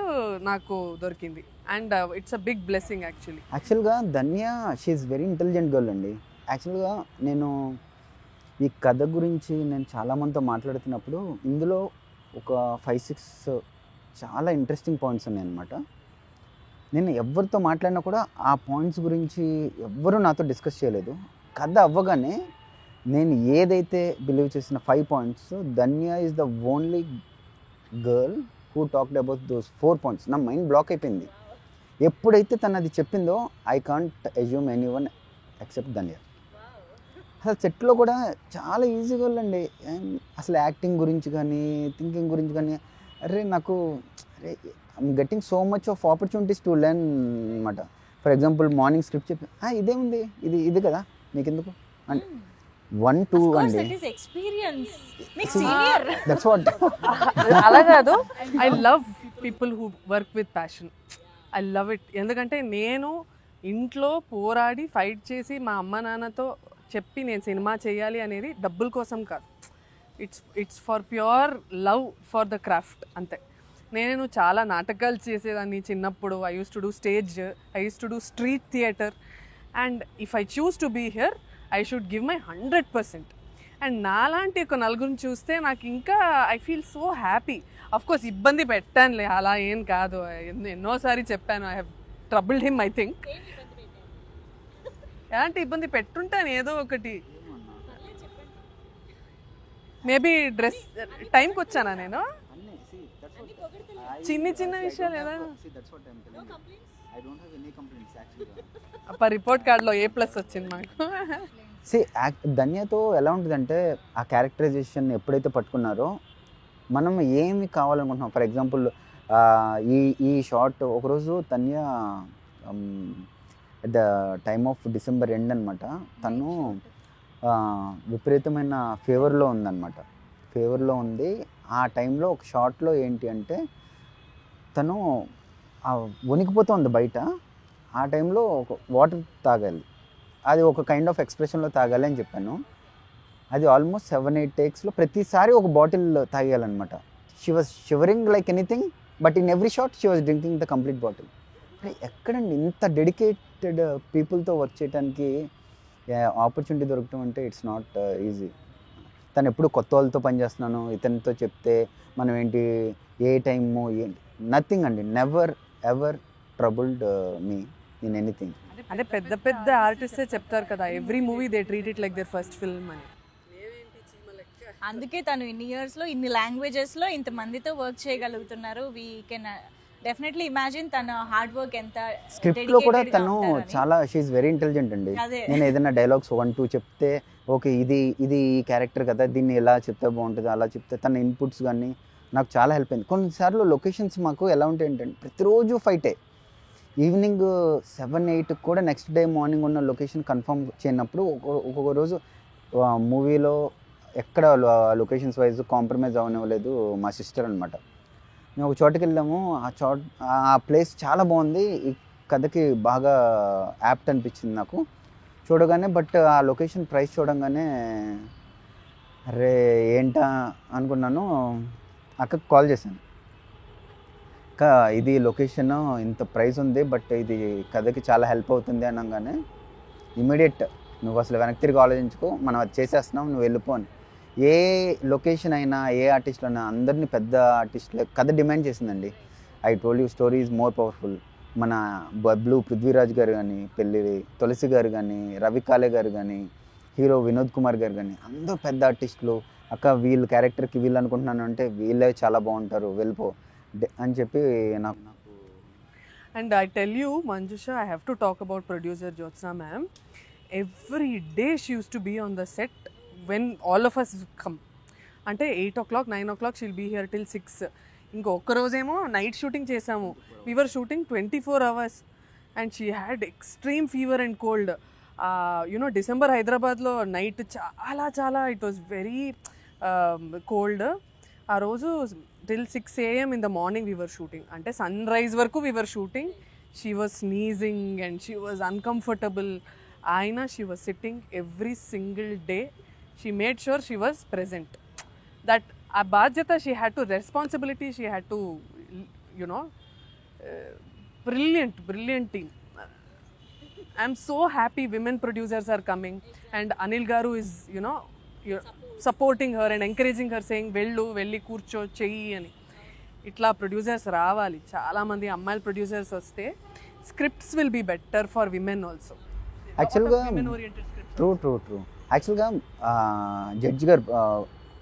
నాకు దొరికింది, and it's a big blessing యాక్చువల్గా. Dhanya she's very intelligent girl అండి. యాక్చువల్గా నేను ఈ కథ గురించి నేను చాలామందితో మాట్లాడుతున్నప్పుడు ఇందులో ఒక 5-6 చాలా ఇంట్రెస్టింగ్ పాయింట్స్ ఉన్నాయి అన్నమాట. నేను ఎవరితో మాట్లాడినా కూడా ఆ పాయింట్స్ గురించి ఎవ్వరూ నాతో డిస్కస్ చేయలేదు. కథ అవ్వగానే నేను ఏదైతే బిలీవ్ చేసిన 5 points, Dhanya is the only girl who talked about those 4 points. నా మైండ్ బ్లాక్ అయిపోయింది. ఎప్పుడైతే తను అది చెప్పిందో I can't assume anyone except Dhanya. అసలు సెట్లో కూడా చాలా ఈజీగా వెళ్ళండి. అసలు యాక్టింగ్ గురించి కానీ, థింకింగ్ గురించి కానీ, నాకు I'm getting so much of opportunities to learn అనమాట. ఫర్ ఎగ్జాంపుల్ మార్నింగ్ స్క్రిప్ట్ చెప్పి ఇదేముంది, ఇది కదా నీకెందుకు అంటే 1-2 అండి. That's what. అలా కాదు, I love people who work with passion. I love it. ఎందుకంటే నేను ఇంట్లో పోరాడి ఫైట్ చేసి మా అమ్మ నాన్నతో చెప్పి నేను సినిమా చేయాలి అనేది డబ్బుల కోసం కాదు. It's for pure love for the craft అంతే. నేను చాలా నాటకాలు చేసేదాన్ని చిన్నప్పుడు. I used to do stage, I used to do street theatre. And if I choose to be here, I should give my 100%. And నాలాంటి ఒక నలుగురిని చూస్తే నాకు ఇంకా I feel so happy. Of course ఇబ్బంది పెట్టానులే, అలా ఏం కాదు, ఎన్నోసారి చెప్పాను. I have troubled him. I think ఎలాంటి ఇబ్బంది పెట్టుంటాను ఏదో ఒకటి. మేబీ డ్రెస్ టైంకి వచ్చానా నేను? చిన్న విషయాలు ఏదైనా రిపోర్ట్ కార్డులో A+ వచ్చింది మాకు. ధన్యతో ఎలా ఉంటుందంటే ఆ క్యారెక్టరైజేషన్ ఎప్పుడైతే పట్టుకున్నారో మనం ఏమి కావాలనుకుంటున్నాం. ఫర్ ఎగ్జాంపుల్ ఈ షార్ట్ ఒకరోజు Dhanya at the time of December end అనమాట, తను విపరీతమైన ఫీవర్లో ఉందన్నమాట. ఫీవర్లో ఉంది. ఆ టైంలో ఒక షార్ట్లో ఏంటి అంటే తను వణికిపోతూ ఉంది బయట. ఆ టైంలో ఒక వాటర్ తాగాలి, అది ఒక కైండ్ ఆఫ్ ఎక్స్ప్రెషన్లో తాగాలి అని చెప్పాను. అది ఆల్మోస్ట్ 7-8 టేక్స్లో ప్రతిసారి ఒక బాటిల్ తాగాలన్నమాట. She was shivering like anything, but in every shot she was drinking the complete bottle. ఎక్కడండి ఇంత డెడికేటెడ్ పీపుల్తో వర్క్ చేయడానికి ఆపర్చునిటీ దొరకటం అంటే ఇట్స్ నాట్ ఈజీ. తను ఎప్పుడు కొత్త వాళ్ళతో పనిచేస్తున్నాను, ఇతనితో చెప్తే మనం ఏంటి ఏ టైము ఏంటి నథింగ్ అండి. Never ever troubled me in anything. అంటే పెద్ద పెద్ద ఆర్టిస్టే చెప్తారు కదా, every movie they treat it like their first film అని. అందుకే తను ఇన్ని ఇయర్స్లో ఇన్ని లాంగ్వేజెస్లో ఇంతమందితో వర్క్ చేయగలుగుతున్నారు. వీ కెన్ డెఫినెట్లీ ఇమాజిన్ తన హార్డ్ వర్క్ ఎంత. స్క్రిప్ట్లో కూడా తను చాలా షీఈ్ వెరీ ఇంటెలిజెంట్ అండి. నేను ఏదైనా డైలాగ్స్ 1-2 చెప్తే ఓకే ఇది ఈ క్యారెక్టర్ కదా, దీన్ని ఎలా చెప్తే బాగుంటుంది, అలా చెప్తే తన ఇన్పుట్స్ కానీ నాకు చాలా హెల్ప్ అయింది. కొన్నిసార్లు లొకేషన్స్ మాకు ఎలా ఉంటాయి ఏంటంటే ప్రతిరోజు ఫైటే. ఈవినింగ్ 7-8 కూడా నెక్స్ట్ డే మార్నింగ్ ఉన్న లొకేషన్ కన్ఫర్మ్ చేయనప్పుడు ఒక్కొక్క రోజు మూవీలో ఎక్కడ లొకేషన్స్ వైజ్ కాంప్రమైజ్ అవ్వనివ్వలేదు మా సిస్టర్ అనమాట. మేము ఒక చోటుకి వెళ్ళాము, ఆ ప్లేస్ చాలా బాగుంది, ఈ కథకి బాగా యాప్ట్ అనిపించింది నాకు చూడగానే. బట్ ఆ లొకేషన్ ప్రైస్ చూడంగానే అరే ఏంటా అనుకున్నాను. అక్కకి కాల్ చేశాను, అక్క ఇది లొకేషన్ ఇంత ప్రైస్ ఉంది, బట్ ఇది కథకి చాలా హెల్ప్ అవుతుంది అనగానే ఇమీడియట్ నువ్వు అసలు వెనక్కి తిరిగి ఆలోచించుకో, మనం అది చేసేస్తున్నాం, నువ్వు వెళ్ళిపో అని. ఏ లొకేషన్ అయినా ఏ ఆర్టిస్టులు అయినా అందరినీ పెద్ద ఆర్టిస్టులే కథ డిమాండ్ చేసిందండి. I told you story is more powerful. మన బబ్లు పృథ్వీరాజ్ గారు కానీ, పెళ్ళి తులసి గారు కానీ, రవి కాలే గారు కానీ, హీరో వినోద్ కుమార్ గారు కానీ అందరూ పెద్ద ఆర్టిస్టులు. అక్క వీళ్ళు క్యారెక్టర్కి వీళ్ళు అనుకుంటున్నాను అంటే వీళ్ళే చాలా బాగుంటారు, వెళ్ళిపో అని చెప్పి నాకు. And I tell you Manjusha, I have to talk about producer Jyotsna ma'am. Every day she used to be on the set when all of us come. అంటే 8 o'clock 9 o'clock she'll be here till 6. ఇంకొక రోజేమో నైట్ షూటింగ్ చేసాము. we were shooting 24 hours and she had extreme fever and cold. December హైదరాబాద్లో నైట్ చాలా ఇట్ వాజ్ వెరీ కోల్డ్. ఆ రోజు till 6 AM in the morning we were shooting. అంటే సన్ రైజ్ వరకు we were shooting. she was sneezing and she was uncomfortable. Aina, she was sitting every single day. She made sure she was present. That a bajyata she had to, responsibility she had to, brilliant team. I'm so happy women producers are coming and Anil Garu is, supporting her and encouraging her, saying velli kurcho cheyi ani. Itla producers రావాలి, చాలా మంది అమ్మాయిల ప్రొడ్యూసర్స్ వస్తే scripts will be better for women also. యాక్చువల్గా ట్రూ యాక్చువల్గా జడ్జి గారు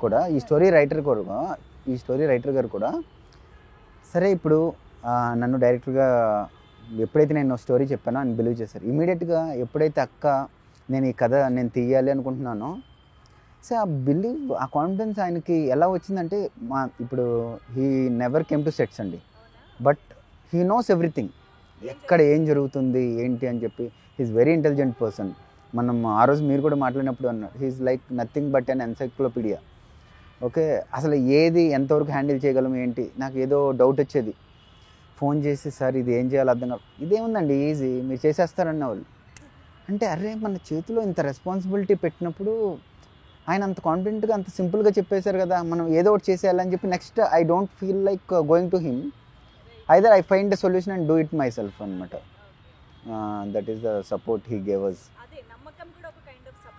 కూడా ఈ స్టోరీ రైటర్ గారు కూడా సరే ఇప్పుడు నన్ను డైరెక్టర్గా ఎప్పుడైతే నేను స్టోరీ చెప్పానో అని బిలీవ్ చేశారు. ఇమీడియట్గా ఎప్పుడైతే అక్క నేను ఈ కథ నేను తీయాలి అనుకుంటున్నానో సో ఆ బిలీవ్, ఆ కాన్ఫిడెన్స్ ఆయనకి ఎలా వచ్చిందంటే ఇప్పుడు he never came to sets అండి, బట్ హీ నోస్ ఎవ్రీథింగ్, ఎక్కడ ఏం జరుగుతుంది ఏంటి అని చెప్పి. He's very intelligent person. మనం ఆ రోజు మీరు కూడా మాట్లాడినప్పుడు అన్నారు he's like nothing but an encyclopedia. Okay, అసలు ఏది ఎంతవరకు హ్యాండిల్ చేయగలం ఏంటి, నాకు ఏదో డౌట్ వచ్చేది, ఫోన్ చేసి సార్ ఇది ఏం చేయాలో అర్థం కాదు, ఇదేముందండి ఈజీ మీరు చేసేస్తారన్న వాళ్ళు. అంటే అరే మన చేతిలో ఇంత రెస్పాన్సిబిలిటీ పెట్టినప్పుడు ఆయన అంత కాన్ఫిడెంట్గా అంత సింపుల్గా చెప్పేశారు కదా, మనం ఏదో ఒకటి చేసేయాలని చెప్పి next I don't feel like going to him, either I find the solution and do it myself అనమాట. That is the support he gave us.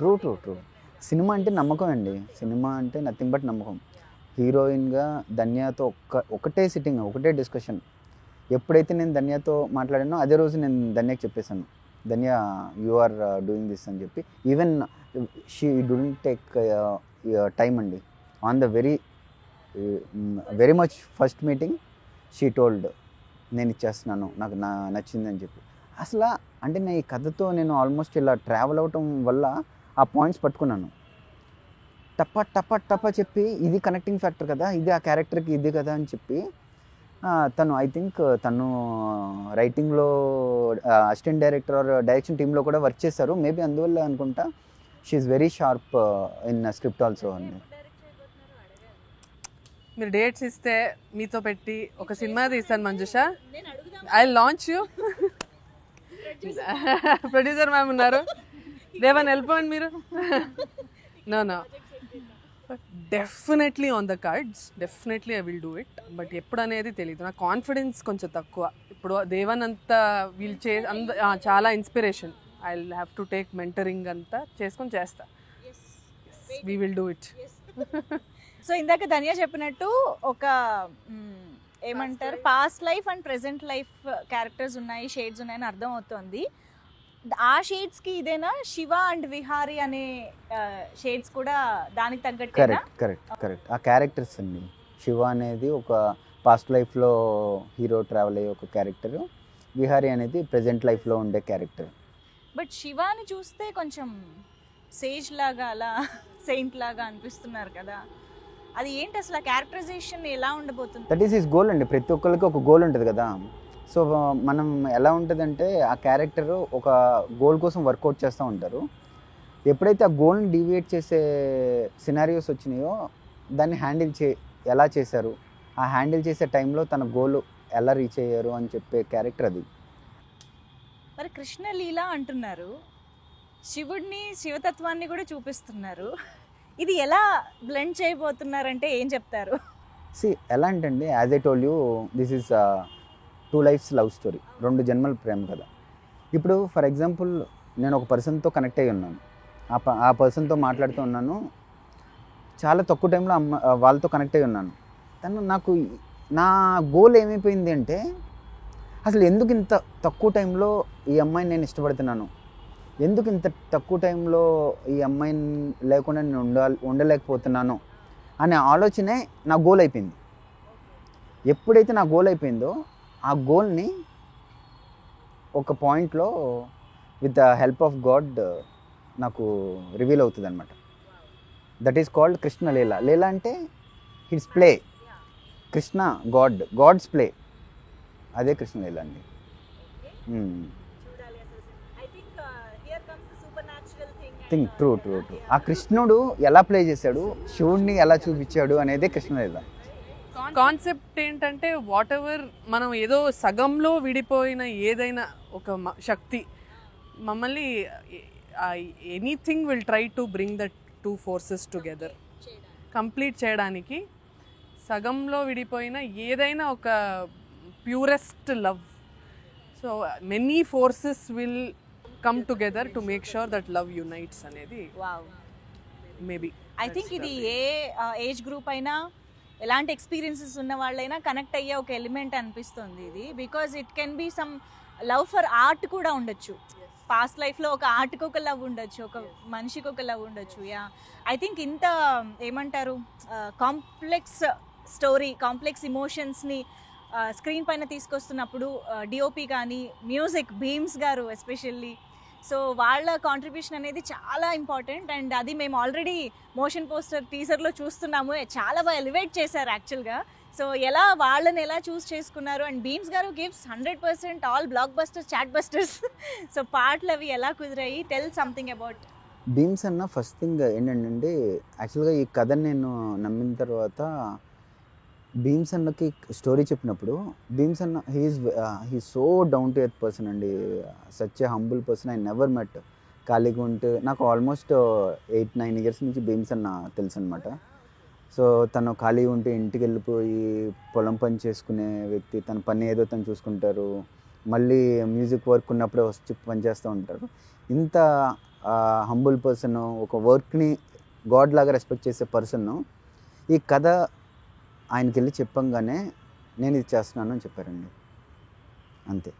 True cinema అంటే నమ్మకం అండి, సినిమా అంటే నథింగ్ బట్ నమ్మకం. హీరోయిన్గా ధన్యతో ఒకటే సిట్టింగ్, ఒకటే డిస్కషన్. ఎప్పుడైతే నేను ధన్యతో మాట్లాడానో అదే రోజు నేను ధన్యకి చెప్పేశాను, Dhanya you are doing this అని చెప్పి. Even she don't take time అండి. On the very much first meeting she told నేను ఇచ్చేస్తున్నాను, నాకు నచ్చిందని చెప్పి. అసలు అంటే నేను ఈ కథతో నేను ఆల్మోస్ట్ ఇలా ట్రావెల్ అవటం వల్ల ఆ పాయింట్స్ పట్టుకున్నాను. టప్ప చెప్పి ఇది కనెక్టింగ్ ఫ్యాక్టర్ కదా, ఇది ఆ క్యారెక్టర్కి ఇది కదా అని చెప్పి తను ఐ థింక్ తను రైటింగ్లో అసిస్టెంట్ డైరెక్టర్ ఆర్ డైరెక్షన్ టీంలో కూడా వర్క్ చేశారు మేబీ, అందువల్ల అనుకుంటా. She's very sharp in script also అండి. మీరు డేట్స్ ఇస్తే మీతో పెట్టి ఒక సినిమా తీస్తాను Manjusha, I launch you. Producer ma'am ఉన్నారు, దేవన్ వెళ్ళిపోండి మీరు. No definitely on the cards, definitely I will do it. But ఎప్పుడు అనేది తెలియదు, నా కాన్ఫిడెన్స్ కొంచెం తక్కువ. ఇప్పుడు దేవన్ అంతా వీళ్ళు చాలా inspiration. I will have to take mentoring అంతా చేసుకొని చేస్తా. We will do it. So ఇందాక ధన్య చెప్పినట్టు ఒక ఏమంటారు past life and present life characters ఉన్నాయి, షేడ్స్ ఉన్నాయని అర్థం అవుతుంది. ఆ షేడ్స్కి ఇదేనా శివ అండ్ విహారీ అనే షేడ్స్ కూడా దానికి తగ్గట్టు? కరెక్ట్ ఆ క్యారెక్టర్స్ అండి. శివ అనేది ఒక పాస్ట్ లైఫ్లో హీరో ట్రావెల్ అయ్యే ఒక క్యారెక్టర్, విహారీ అనేది ప్రెజెంట్ లైఫ్లో ఉండే క్యారెక్టర్. బట్ శివాని చూస్తే కొంచెం సేజ్ లాగా అలా సెయింట్ లాగా అనిపిస్తున్నారు కదా, అది ఏంటి అసలు ఆ క్యారెక్టరైజేషన్ ఎలా ఉండబోతుంది? దట్ ఈస్ హిస్ గోల్ అండి. ప్రతి ఒక్కరికి ఒక గోల్ ఉంటుంది కదా. సో మనం ఎలా ఉంటుందంటే ఆ క్యారెక్టర్ ఒక గోల్ కోసం వర్కౌట్ చేస్తూ ఉంటారు. ఎప్పుడైతే ఆ గోల్ని డీవియేట్ చేసే సినారియోస్ వచ్చినాయో దాన్ని ఎలా చేశారు, ఆ హ్యాండిల్ చేసే టైంలో తన గోల్ ఎలా రీచ్ అయ్యారు అని చెప్పే క్యారెక్టర్ అది. మరి కృష్ణలీల అంటున్నారు, శివుడిని శివతత్వాన్ని కూడా చూపిస్తున్నారు, ఇది ఎలా బ్లెండ్ చేయబోతున్నారంటే ఏం చెప్తారు? ఎలా అంటే as I told you this is 2 lives love story, 2 జన్మల ప్రేమ కదా. ఇప్పుడు ఫర్ ఎగ్జాంపుల్ నేను ఒక పర్సన్తో కనెక్ట్ అయ్యి ఉన్నాను, ఆ పర్సన్తో మాట్లాడుతూ ఉన్నాను, చాలా తక్కువ టైంలో వాళ్ళతో కనెక్ట్ అయ్యి ఉన్నాను. నాకు నా గోల్ ఏమైపోయింది అంటే అసలు ఎందుకు ఇంత తక్కువ టైంలో ఈ అమ్మాయిని నేను ఇష్టపడుతున్నాను, ఎందుకు ఇంత తక్కువ టైంలో ఈ అమ్మాయిని లేకుండా నేను ఉండలేకపోతున్నాను అనే ఆలోచనే నా గోల్ అయిపోయింది. ఎప్పుడైతే నా గోల్ అయిపోయిందో ఆ గోల్ని ఒక పాయింట్లో with the help of god నాకు రివీల్ అవుతుంది అనమాట. That is called Krishna Leela. Leela అంటే it's play, Krishna god's play, అదే కృష్ణ లీల అండి. ట్రూ. ఆ కృష్ణుడు ఎలా ప్లే చేశాడు, శివుడిని ఎలా చూపించాడు అనేదే కృష్ణ లీల. కాన్సెప్ట్ ఏంటంటే వాట్ ఎవర్ మనం ఏదో సగంలో విడిపోయిన ఏదైనా ఒక శక్తి మమ్మల్ని anything will try to bring the 2 forces together, complete చేయడానికి. సగంలో విడిపోయిన ఏదైనా ఒక purest love. So many forces will come together to make sure that love unites అనేది మేబీ. ఐ థింక్ ఇది ఏ ఏజ్ గ్రూప్ అయినా ఎలాంటి ఎక్స్పీరియన్సెస్ ఉన్న వాళ్ళైనా కనెక్ట్ అయ్యే ఒక ఎలిమెంట్ అనిపిస్తుంది ఇది. Because it can be some love for art కూడా ఉండొచ్చు, పాస్ట్ లైఫ్లో ఒక ఆర్ట్కి ఒక లవ్ ఉండొచ్చు, ఒక మనిషికి ఒక లవ్ ఉండొచ్చు. ఐ థింక్ ఇంత ఏమంటారు కాంప్లెక్స్ స్టోరీ, కాంప్లెక్స్ ఇమోషన్స్ని స్క్రీన్ పైన తీసుకొస్తున్నప్పుడు డిఓపి కానీ మ్యూజిక్ భీమ్స్ గారు ఎస్పెషల్లీ, సో వాళ్ళ కాంట్రిబ్యూషన్ అనేది చాలా ఇంపార్టెంట్. అండ్ అది మేము ఆల్రెడీ మోషన్ పోస్టర్ టీజర్లో చూస్తున్నాము, చాలా బాగా ఎలివేట్ చేశారు యాక్చువల్గా. సో వాళ్ళని ఎలా చూస్ చేసుకున్నారు? And Bheems garu gives 100% all blockbusters, chartbusters. So పాటలు అవి ఎలా కుదిరాయి? టెల్ సంథింగ్ అబౌట్ భీమ్స్ అన్న. ఫస్ట్ థింగ్ ఏంటంటే యాక్చువల్గా ఈ కథని నేను నమ్మిన తర్వాత భీమ్స్ అన్నకి స్టోరీ చెప్పినప్పుడు భీమ్స్ అన్న he so down to earth person అండి, such a humble person. I never met. ఖాళీగా ఉంటే నాకు ఆల్మోస్ట్ 8-9 years నుంచి భీమ్స్ అన్న తెలుసు అనమాట. సో తను ఖాళీగా ఉంటే ఇంటికి వెళ్ళిపోయి పొలం పని చేసుకునే వ్యక్తి, తన పని ఏదో తను చూసుకుంటారు, మళ్ళీ మ్యూజిక్ వర్క్ ఉన్నప్పుడే వచ్చి పని చేస్తూ ఉంటారు. ఇంత హంబుల్ పర్సన్ ఒక వర్క్ని గాడ్ లాగా రెస్పెక్ట్ చేసే పర్సన్ ఈ కథ ఆయనకి వెళ్ళి చెప్పంగానే నేను ఇది చేస్తున్నాను అని చెప్పారండి. అంతే.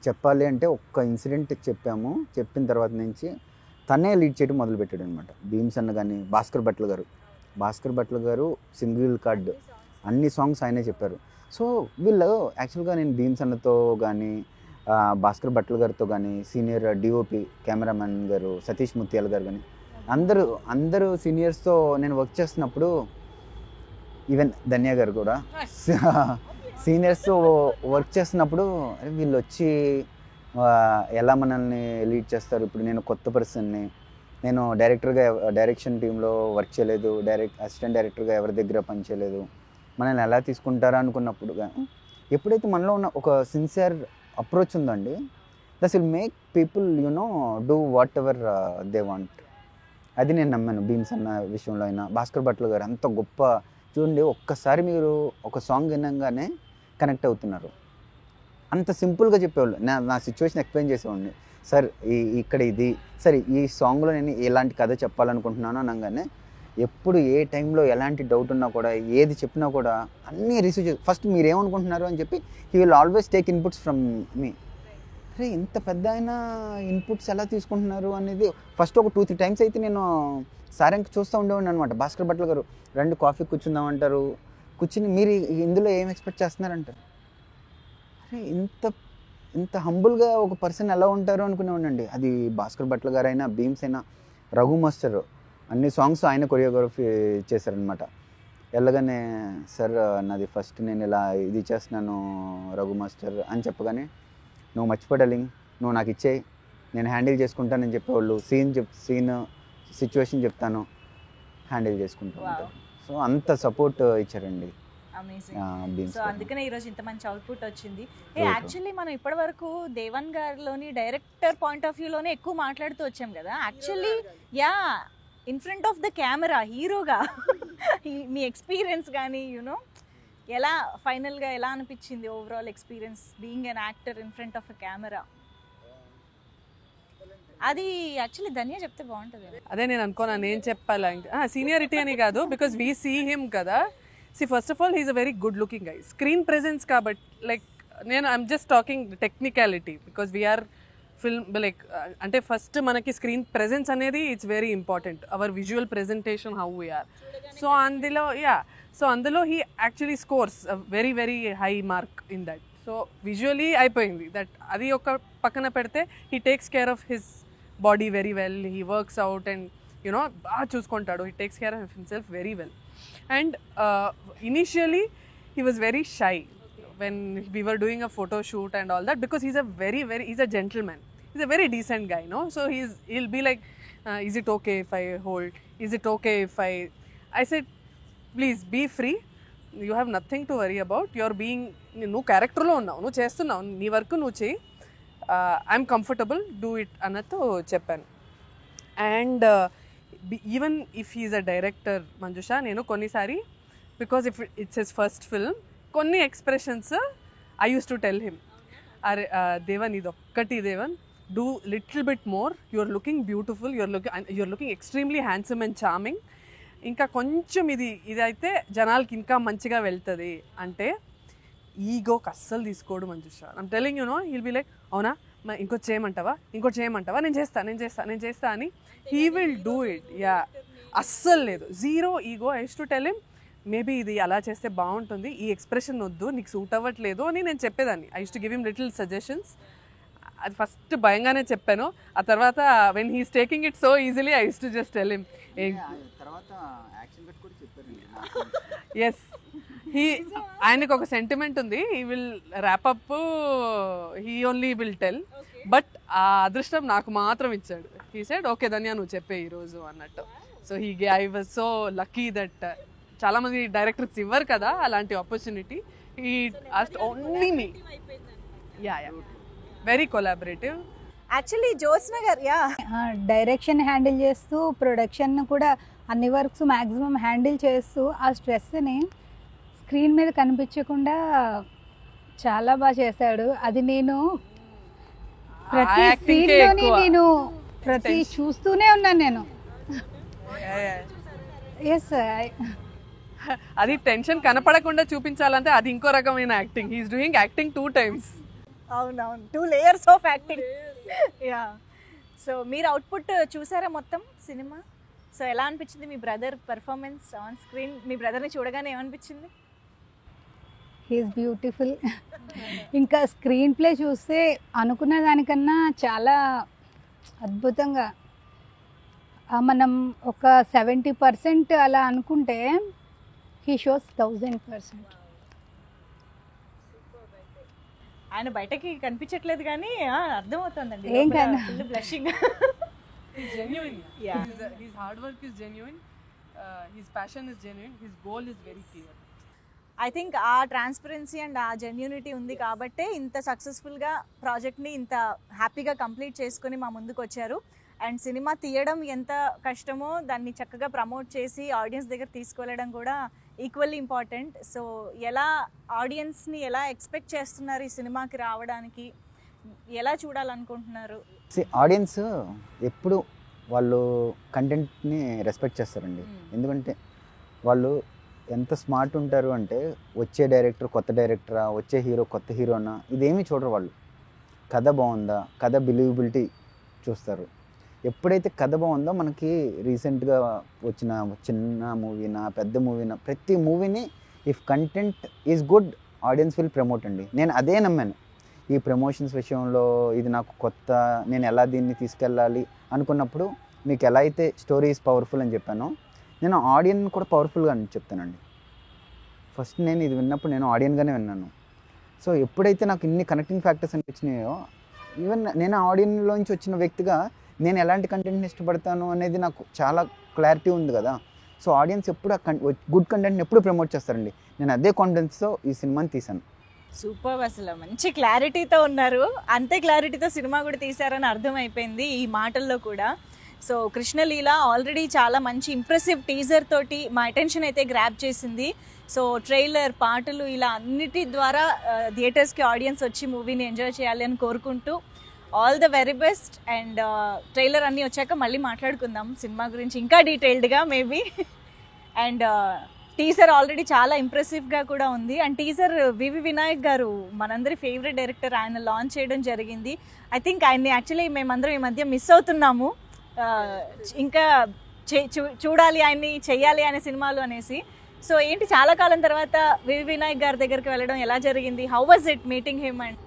చెప్పాలి అంటే ఒక్క ఇన్సిడెంట్ చెప్పాము, చెప్పిన తర్వాత నుంచి తనే లీడ్ చేయడం మొదలుపెట్టాడు అనమాట. భీమ్స్ అన్న కానీ భాస్కర్ భట్ల గారు సింగిల్ కార్డ్ అన్ని సాంగ్స్ ఆయనే చెప్పారు. సో వీళ్ళు యాక్చువల్గా నేను భీమ్స్ అన్నతో కానీ భాస్కర్ భట్ల గారితో కానీ సీనియర్ డిఓపి కెమెరామెన్ గారు సతీష్ ముత్యాల గారు కానీ అందరూ సీనియర్స్తో నేను వర్క్ చేస్తున్నప్పుడు ఈవెన్ ధన్య గారు కూడా సీనియర్స్తో వర్క్ చేస్తున్నప్పుడు వీళ్ళు వచ్చి ఎలా మనల్ని లీడ్ చేస్తారు. ఇప్పుడు నేను కొత్త పర్సన్ని, నేను డైరెక్షన్ టీంలో వర్క్ చేయలేదు, అసిస్టెంట్ డైరెక్టర్గా ఎవరి దగ్గర పని చేయలేదు, మనల్ని ఎలా తీసుకుంటారా అనుకున్నప్పుడు ఎప్పుడైతే మనలో ఉన్న ఒక సిన్సియర్ అప్రోచ్ ఉందండి, that will make people do what ever they want. అది నేను నమ్మాను. భీమ్స్ అన్న విషయంలో అయినా భాస్కర్ భట్ల గారు అంత గొప్ప. చూడండి, ఒక్కసారి మీరు ఒక సాంగ్ వినగానే కనెక్ట్ అవుతున్నారు. అంత సింపుల్గా చెప్పేవాళ్ళు. నా సిచ్యువేషన్ ఎక్స్ప్లెయిన్ చేసేవాడిని. సార్ ఇక్కడ ఇది, సరే ఈ సాంగ్లో నేను ఎలాంటి కథ చెప్పాలనుకుంటున్నాను అనగానే ఎప్పుడు ఏ టైంలో ఎలాంటి డౌట్ ఉన్నా కూడా ఏది చెప్పినా కూడా అన్నీ రిసీవ్ చేసి ఫస్ట్ మీరు ఏమనుకుంటున్నారు అని చెప్పి he will always take inputs from మీ. అరే ఇంత పెద్ద ఆయన ఇన్పుట్స్ ఎలా తీసుకుంటున్నారు అనేది ఫస్ట్ ఒక 2-3 టైమ్స్ అయితే నేను సారంకి చూస్తూ ఉండేవాడిని అనమాట. భాస్కర్ భట్ల గారు రండి కాఫీ కూర్చుందామంటారు, కూర్చుని మీరు ఇందులో ఏం ఎక్స్పెక్ట్ చేస్తున్నారంటారు. అరే ఇంత హంబుల్గా ఒక పర్సన్ ఎలా ఉంటారు అనుకునేవాడినండి. అది భాస్కర్ భట్ల గారు అయినా భీమ్స్ అయినా రఘు మాస్టర్ అన్ని సాంగ్స్ ఆయన కొరియోగ్రఫీ చేశారనమాట. వెళ్ళగానే సార్ నాది ఫస్ట్ నేను ఇలా ఇది చేస్తున్నాను రఘు మాస్టర్ అని చెప్పగానే నువ్వు మర్చిపోడాలి, నువ్వు నాకు ఇచ్చేయి, నేను హ్యాండిల్ చేసుకుంటానని చెప్పేవాళ్ళు. సీన్ సిచ్యువేషన్ చెప్తాను, హ్యాండిల్ చేసుకుంటూ ఉంటాను. సో అంత సపోర్ట్ ఇచ్చారండి. సో అందుకనే ఈరోజు ఇంత మంచి అవుట్పుట్ వచ్చింది. యాక్చువల్లీ మనం ఇప్పటి వరకు దేవన్ గారిలోని డైరెక్టర్ పాయింట్ ఆఫ్ వ్యూలోనే ఎక్కువ మాట్లాడుతూ వచ్చాం కదా. Actually in front of the camera హీరోగా మీ ఎక్స్పీరియన్స్ కానీ ఎలా ఫైనల్గా ఎలా అనిపించింది overall experience being an actor in front of a camera? అది యాక్చువల్లీ ధన్య చెప్తే బాగుంటుంది. అదే నేను అనుకోనా, నేను చెప్పాలా సీనియారిటీ అని కాదు, బికాస్ వీ సీ హిమ్ కదా. First of all he's a very good looking guy. Screen presence కాబట్టి I'm just talking technicality because we're film అంటే ఫస్ట్ మనకి స్క్రీన్ ప్రెజెన్స్ అనేది it's very important, our visual presentation how we're. So అందులో he actually scores very very high mark in that. So visually అయిపోయింది దట్. అది ఒక పక్కన పెడితే he takes care of his body very well, he works out and బాగా చూసుకుంటాడు. He takes care of himself very well. And initially he was very shy when we were doing a photo shoot and all that, because he's a gentleman, he's a very decent guy, so he'll be like is it okay if I hold, is it okay if I said please be free, you have nothing to worry about, you're being nu character lo unnavu, nu chestunnau, nee work nu chey, I'm comfortable, do it anatho cheppanu. And even if he is a director, Manjusha, nenu konnisari, because if it's his first film, konni expressions I used to tell him, Devan idokkati Devan, do little bit more, you are looking beautiful, you are looking extremely handsome and charming, inka koncham idi aithe janalki inka manchiga veltadi ante ego kassal తీసుకోడు Manjusha. I'm telling you, he'll be like avuna ఇంకోటి చేయమంటావా నేను చేస్తా అని he will do it. అస్సలు లేదు, zero ego. I used to tell him maybe ఇది అలా చేస్తే బాగుంటుంది, ఈ ఎక్స్ప్రెషన్ వద్దు, నీకు సూట్ అవ్వట్లేదు అని నేను చెప్పేదాన్ని. I used to give him little suggestions. అది ఫస్ట్ భయంగానే చెప్పాను. ఆ తర్వాత when he's taking it so easily I used to just tell him. Yes, ఆయనకు ఒక సెంటిమెంట్ ఉంది, he will wrap up, he only will tell. But ఆ అదృష్టం నాకు మాత్రం ఇచ్చాడు. హీ సెడ్ ఓకే ధన్య నువ్వు చెప్పే ఈరోజు అన్నట్టు. So I was so lucky that చాలా మంది డైరెక్టర్స్ ఇవ్వరు కదా అలాంటి opportunity. He asked only me. Very collaborative. Actually Jyotsna గారు డైరెక్షన్ హ్యాండిల్ చేస్తూ ప్రొడక్షన్ కూడా అన్ని వర్క్స్ మ్యాక్సిమం హ్యాండిల్ చేస్తూ ఆ స్ట్రెస్ని స్క్రీన్ మీద కనిపించకుండా చాలా బాగా చేశాడు. అది నేను ప్రతి సీన్లోని ప్రతి చూస్తూనే ఉన్నాను నేను. ఎస్ అది టెన్షన్ కనపడకుండా చూపించాలంటే అది ఇంకో రకమైన acting. He's doing acting 2 times. అవునవును, 2 layers of acting. Yeah. So మీరు అవుట్పుట్ చూసారా మొత్తం సినిమా? సో ఎలా అనిపించింది మీ బ్రదర్ పర్ఫార్మెన్స్ ఆన్ స్క్రీన్? మీ బ్రదర్ని చూడగానే ఏమనిపించింది? He's beautiful. ఇంకా స్క్రీన్ ప్లే చూస్తే అనుకున్న దానికన్నా చాలా అద్భుతంగా, మనం ఒక 70% అలా అనుకుంటే హీ షోస్ 1000%. ఆయన బయటకి కనిపించట్లేదు కానీ అర్థమవుతుందండి, ఏం కన్నా? Full blushing. He's genuine. Yeah. His hard work is genuine. His passion is genuine. His goal is very clear. I think ఆ ట్రాన్స్పరెన్సీ అండ్ ఆ జెన్యూనిటీ ఉంది కాబట్టే ఇంత సక్సెస్ఫుల్గా ప్రాజెక్ట్ని ఇంత హ్యాపీగా కంప్లీట్ చేసుకొని మా ముందుకు వచ్చారు. అండ్ సినిమా తీయడం ఎంత కష్టమో దాన్ని చక్కగా ప్రమోట్ చేసి ఆడియన్స్ దగ్గర తీసుకెళ్ళడం కూడా ఈక్వల్లీ ఇంపార్టెంట్. సో ఎలా ఆడియన్స్ని ఎలా ఎక్స్పెక్ట్ చేస్తున్నారు ఈ సినిమాకి రావడానికి, ఎలా చూడాలనుకుంటున్నారు? ఆడియన్స్ ఎప్పుడు వాళ్ళు కంటెంట్ని రెస్పెక్ట్ చేస్తారండి. ఎందుకంటే వాళ్ళు ఎంత స్మార్ట్ ఉంటారు అంటే, వచ్చే డైరెక్టర్ కొత్త డైరెక్టరా, వచ్చే హీరో కొత్త హీరోనా, ఇదేమీ చూడరు వాళ్ళు. కథ బాగుందా, కథ బిలీవబిలిటీ చూస్తారు. ఎప్పుడైతే కథ బాగుందో, మనకి రీసెంట్గా వచ్చిన చిన్న మూవీనా పెద్ద మూవీనా, ప్రతి మూవీని if content is good audience will promote అండి. నేను అదే నమ్మాను. ఈ ప్రమోషన్స్ విషయంలో ఇది నాకు కొత్త, నేను ఎలా దీన్ని తీసుకెళ్ళాలి అనుకున్నప్పుడు, మీకు ఎలా అయితే స్టోరీ ఈజ్ పవర్ఫుల్ అని చెప్పానో, నేను ఆడియన్ కూడా పవర్ఫుల్గా అని చెప్తానండి. ఫస్ట్ నేను ఇది విన్నప్పుడు నేను ఆడియన్గానే విన్నాను. సో ఎప్పుడైతే నాకు ఇన్ని కనెక్టింగ్ ఫ్యాక్టర్స్ అనిపించినాయో, ఈవెన్ నేను ఆడియన్లోంచి వచ్చిన వ్యక్తిగా నేను ఎలాంటి కంటెంట్ని ఇష్టపడతాను అనేది నాకు చాలా క్లారిటీ ఉంది కదా. సో ఆడియన్స్ ఎప్పుడు గుడ్ కంటెంట్ని ఎప్పుడు ప్రమోట్ చేస్తారండి. నేను అదే కాన్ఫిడెన్స్తో ఈ సినిమాని తీశాను. సూపర్, అసలు మంచి క్లారిటీతో ఉన్నారు. అంతే క్లారిటీతో సినిమా కూడా తీశారని అర్థమైపోయింది ఈ మాటల్లో కూడా. సో కృష్ణలీల ఆల్రెడీ చాలా మంచి ఇంప్రెసివ్ టీజర్ తోటి మా అటెన్షన్ అయితే గ్రాబ్ చేసింది. సో ట్రైలర్, పాటలు ఇలా అన్నిటి ద్వారా థియేటర్స్కి ఆడియన్స్ వచ్చి మూవీని ఎంజాయ్ చేయాలి అని కోరుకుంటూ all the very best. And trailer అన్నీ వచ్చాక మళ్ళీ మాట్లాడుకుందాం సినిమా గురించి ఇంకా డీటెయిల్డ్గా మేబీ. అండ్ టీజర్ ఆల్రెడీ చాలా ఇంప్రెసివ్గా కూడా ఉంది. అండ్ టీజర్ వివి వినాయక్ గారు మనందరి ఫేవరెట్ డైరెక్టర్, ఆయన లాంచ్ చేయడం జరిగింది. ఐ థింక్ ఆయన్ని యాక్చువల్లీ మేమందరం ఈ మధ్య మిస్ అవుతున్నాము, ఇంకా చూడాలి ఆయన్ని, చెయ్యాలి అనే సినిమాలు అనేసి. సో ఏంటి, చాలా కాలం తర్వాత వివి వినాయక్ గారి దగ్గరికి వెళ్ళడం ఎలా జరిగింది? How was it meeting him? And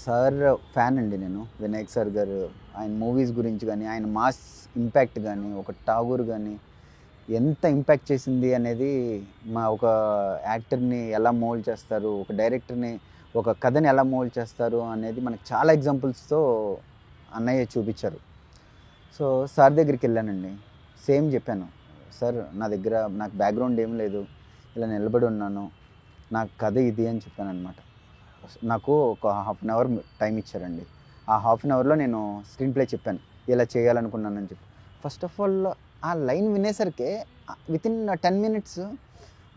sir fan అండి నేను, వినాయక్ సార్ గారు. ఆయన మూవీస్ గురించి కానీ, ఆయన మాస్ ఇంపాక్ట్ కానీ, ఒక ఠాగూర్ కానీ ఎంత ఇంపాక్ట్ చేసింది అనేది, మా ఒక యాక్టర్ని ఎలా మోల్డ్ చేస్తారు, ఒక డైరెక్టర్ని, ఒక కథని ఎలా మోల్డ్ చేస్తారు అనేది మనకు చాలా ఎగ్జాంపుల్స్తో అన్నయ్య చూపించారు. సో సార్ దగ్గరికి వెళ్ళానండి, సేమ్ చెప్పాను, సార్ నాకు బ్యాక్గ్రౌండ్ ఏం లేదు, ఇలా నిలబడి ఉన్నాను, నాకు కథ ఇది అని చెప్పాను అనమాట. నాకు ఒక 1/2 hour టైం ఇచ్చారండి. ఆ 1/2 hourలో నేను స్క్రీన్ ప్లే చెప్పాను, ఇలా చేయాలనుకున్నానని చెప్పి. ఫస్ట్ ఆఫ్ ఆల్ ఆ లైన్ వినేసరికి వితిన్ 10 minutes